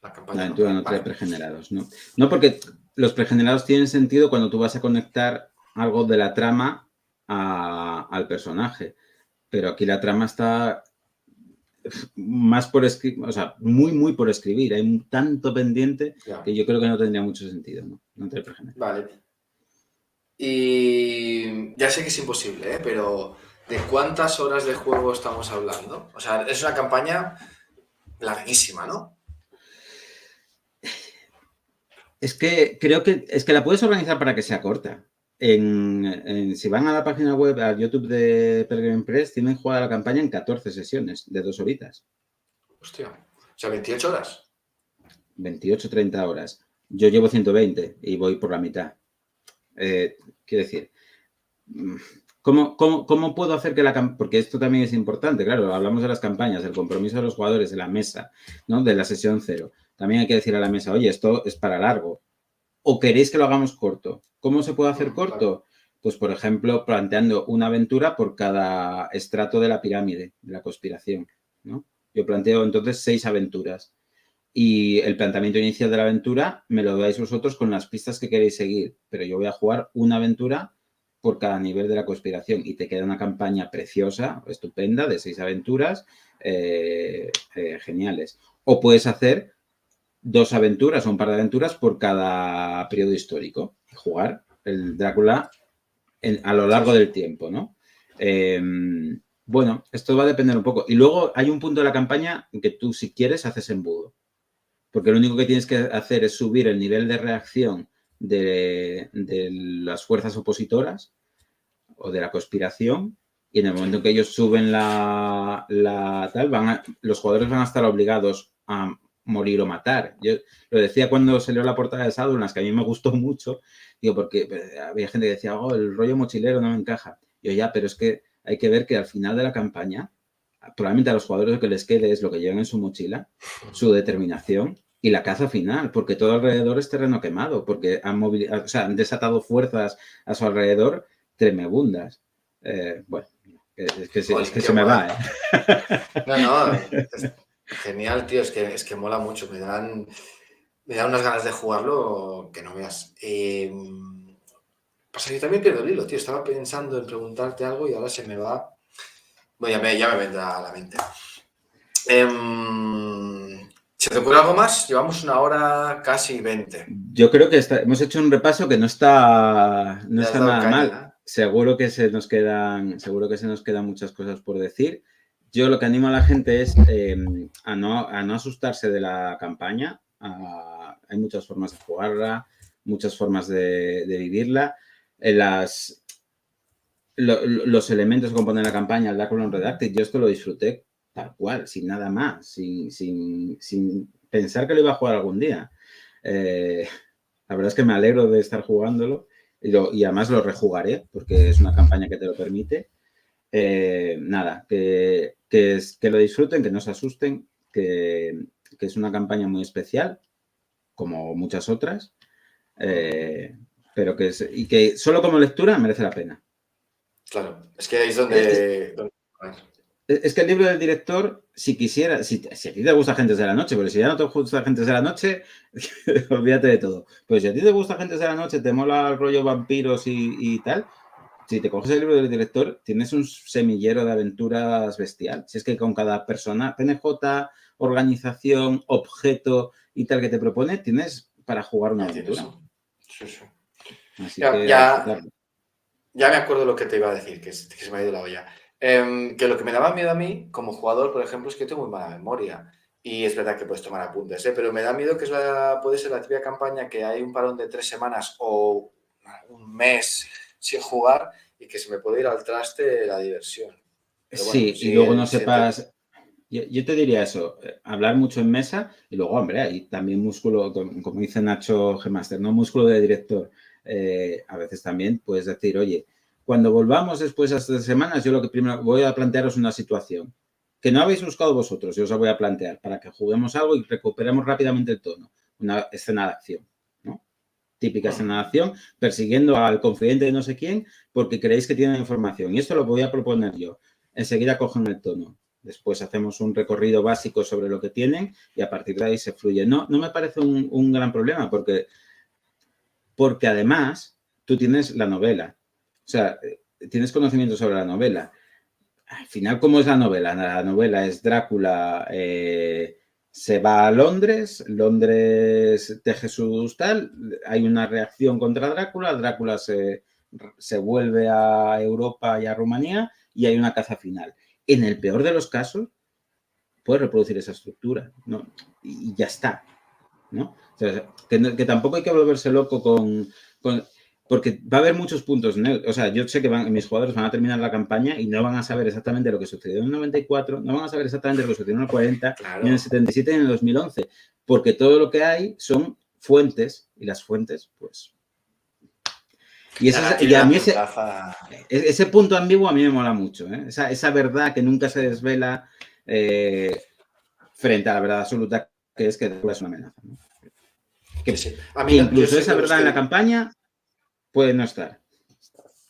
La campaña La aventura no trae vale. pregenerados, ¿no? No, porque los pregenerados tienen sentido cuando tú vas a conectar algo de la trama al personaje. Pero aquí la trama está más por escribir, o sea, muy por escribir. Hay tanto pendiente que yo creo que no tendría mucho sentido, ¿no? No trae pregenerados. Vale. Y ya sé que es imposible, ¿eh? Pero ¿de cuántas horas de juego estamos hablando? O sea, es una campaña larguísima, ¿no? Es que creo que la puedes organizar para que sea corta. Si van a la página web, a YouTube de Pelgrim Press, tienen jugada la campaña en 14 sesiones de 2 horitas. Hostia. O sea, 28 horas. 28, 30 horas. Yo llevo 120 y voy por la mitad. Quiero decir, ¿cómo puedo hacer que la campaña... Porque esto también es importante, claro, hablamos de las campañas, el compromiso de los jugadores, de la mesa, ¿no? De la sesión 0. También hay que decir a la mesa, oye, esto es para largo. ¿O queréis que lo hagamos corto? ¿Cómo se puede hacer corto? Claro. Pues, por ejemplo, planteando una aventura por cada estrato de la pirámide, de la conspiración, ¿no? Yo planteo entonces 6 aventuras. Y el planteamiento inicial de la aventura me lo dais vosotros con las pistas que queréis seguir. Pero yo voy a jugar una aventura por cada nivel de la conspiración. Y te queda una campaña preciosa, estupenda, de 6 aventuras geniales. O puedes hacer 2 aventuras o un par de aventuras por cada periodo histórico y jugar el Drácula a lo largo del tiempo, ¿no? Bueno, esto va a depender un poco. Y luego hay un punto de la campaña en que tú, si quieres, haces embudo. Porque lo único que tienes que hacer es subir el nivel de reacción de las fuerzas opositoras o de la conspiración, y en el momento que ellos suben los jugadores van a estar obligados a morir o matar. Yo lo decía cuando salió la portada de Shadowlands, que a mí me gustó mucho, digo, porque había gente que decía, el rollo mochilero no me encaja. Yo ya, pero es que hay que ver que al final de la campaña, probablemente a los jugadores lo que les quede es lo que llevan en su mochila, su determinación y la caza final, porque todo alrededor es terreno quemado, porque han desatado fuerzas a su alrededor tremebundas. Bueno, es que se me va, ¿eh? No, genial, tío, es que mola mucho, me dan unas ganas de jugarlo que no veas. Pasa que yo también pierdo el hilo, tío, estaba pensando en preguntarte algo y ahora se me va. Bueno, ya me vendrá a la mente. ¿Se te ocurre algo más? Llevamos 1 hora casi 20. Yo creo que hemos hecho un repaso que no está nada caña, mal. ¿eh? Seguro que se nos quedan muchas cosas por decir. Yo lo que animo a la gente es a no asustarse de la campaña. Hay muchas formas de jugarla, muchas formas de vivirla. Los elementos que componen la campaña, el Drácula Unredacted, yo esto lo disfruté tal cual, sin nada más, sin pensar que lo iba a jugar algún día. La verdad es que me alegro de estar jugándolo y además lo rejugaré porque es una campaña que te lo permite. Nada, que lo disfruten, que no se asusten, que es una campaña muy especial, como muchas otras, pero que solo como lectura merece la pena. Claro, es que ahí es donde... Es que el libro del director, si quisiera, si a ti te gusta Agentes de la Noche, pero si ya no te gusta Agentes de la Noche, olvídate de todo. Pues si a ti te gusta Agentes de la Noche, te mola el rollo vampiros y tal, si te coges el libro del director, tienes un semillero de aventuras bestial. Si es que con cada persona, PNJ organización, objeto y tal que te propone, tienes para jugar una aventura. Sí, sí. Así Ya, que ya me acuerdo lo que te iba a decir, que se me ha ido la olla. Que lo que me daba miedo a mí, como jugador, por ejemplo, es que tengo muy mala memoria. Y es verdad que puedes tomar apuntes, pero me da miedo que puede ser la típica campaña que hay un parón de 3 semanas o un mes sin jugar y que se me puede ir al traste la diversión. Pero bueno, sí, y luego no sepas... Yo te diría eso, hablar mucho en mesa y luego, hombre, hay también músculo, como dice Nacho Gemaster, no músculo de director. A veces también puedes decir, oye, cuando volvamos después de estas semanas, yo lo que primero voy a plantearos una situación que no habéis buscado vosotros, yo os la voy a plantear para que juguemos algo y recuperemos rápidamente el tono. Una escena de acción, ¿no? Típica escena de acción, persiguiendo al confidente de no sé quién porque creéis que tienen información. Y esto lo voy a proponer yo. Enseguida cogen el tono. Después hacemos un recorrido básico sobre lo que tienen y a partir de ahí se fluye. No me parece un gran problema porque además tú tienes la novela. O sea, tienes conocimiento sobre la novela. Al final, ¿cómo es la novela? La novela es Drácula se va a Londres teje sus tal, hay una reacción contra Drácula, Drácula se vuelve a Europa y a Rumanía y hay una caza final. En el peor de los casos, puedes reproducir esa estructura, ¿no? Y ya está, ¿no? O sea, que tampoco hay que volverse loco porque va a haber muchos puntos neutros. O sea, yo sé que mis jugadores van a terminar la campaña y no van a saber exactamente lo que sucedió en el 94, no van a saber exactamente lo que sucedió en el 40, claro, ni en el 77 ni en el 2011, porque todo lo que hay son fuentes y las fuentes, pues... Y a mí ese punto ambiguo a mí me mola mucho, ¿eh? Esa verdad que nunca se desvela frente a la verdad absoluta que es que es una amenaza, ¿no? Que, sí. A mí que incluso esa verdad en la campaña puede no estar.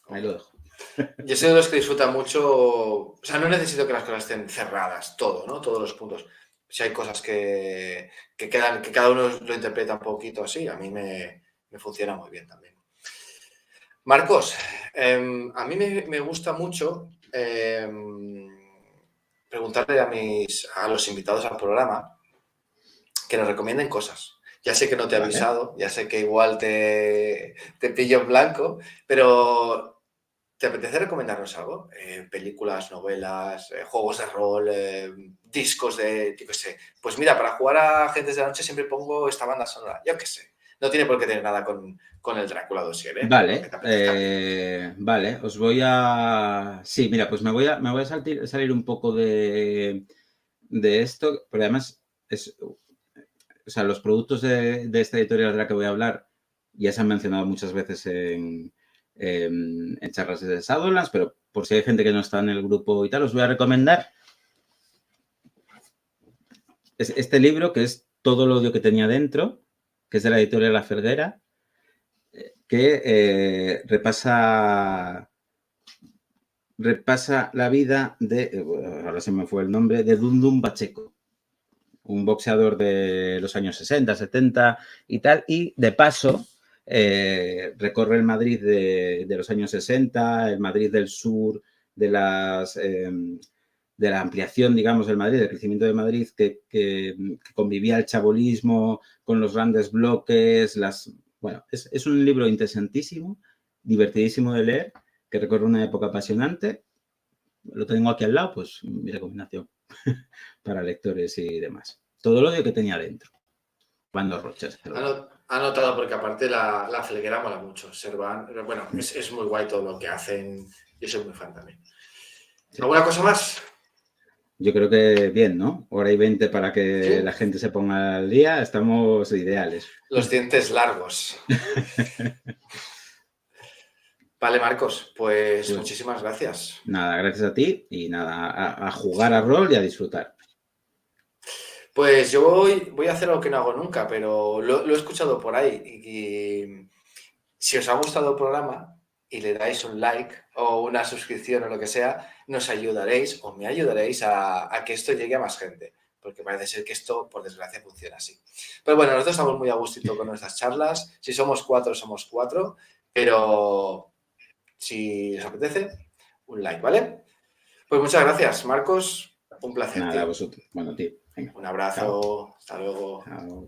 Ahí lo dejo. Yo soy de los que disfruta mucho, o sea, no necesito que las cosas estén cerradas, todo, ¿no? Todos los puntos. Si hay cosas que quedan, que cada uno lo interpreta un poquito así, a mí me funciona muy bien también. Marcos, a mí me gusta mucho preguntarle a los invitados al programa que nos recomienden cosas. Ya sé que no te he avisado, ya sé que igual te pillo en blanco, pero ¿te apetece recomendarnos algo? Películas, novelas, juegos de rol, discos de, yo qué sé. Pues mira, para jugar a Agentes de la Noche siempre pongo esta banda sonora, yo qué sé. No tiene por qué tener nada con el Drácula dossier, ¿eh? Vale, vale, os voy a... Sí, mira, pues me voy a salir un poco de esto, pero además o sea, los productos de esta editorial de la que voy a hablar ya se han mencionado muchas veces en charlas de Shadowlands, pero por si hay gente que no está en el grupo y tal, os voy a recomendar este libro que es Todo el odio que tenía dentro, que es de la editorial La Ferguera, que repasa la vida de, ahora se me fue el nombre, de Dundun Pacheco, un boxeador de los años 60, 70 y tal, y de paso recorre el Madrid de los años 60, el Madrid del sur, de la ampliación, digamos, del Madrid, del crecimiento de Madrid, que convivía el chabolismo con los grandes bloques, bueno, es un libro interesantísimo, divertidísimo de leer, que recorre una época apasionante. Lo tengo aquí al lado, pues mi recomendación para lectores y demás. Todo lo que tenía dentro. Cuando Rochas. Anotado, porque aparte la Felguera mola mucho. Servan, bueno, es muy guay todo lo que hacen. Yo soy muy fan también. Sí. ¿Alguna cosa más? Yo creo que bien, ¿no? Hora y 20 para que la gente se ponga al día. Estamos ideales. Los dientes largos. Vale, Marcos, pues muchísimas gracias. Nada, gracias a ti y nada, a jugar a rol y a disfrutar. Pues yo voy a hacer algo que no hago nunca, pero lo he escuchado por ahí. Y si os ha gustado el programa y le dais un like o una suscripción o lo que sea, nos ayudaréis o me ayudaréis a que esto llegue a más gente. Porque parece ser que esto, por desgracia, funciona así. Pero bueno, nosotros estamos muy a gustito con nuestras charlas. Si somos 4, somos 4. Pero si os apetece, un like, ¿vale? Pues muchas gracias, Marcos. Un placer, Nada, tío. a vosotros. Bueno, tío, venga. Un abrazo. Chao. Hasta luego. Chao.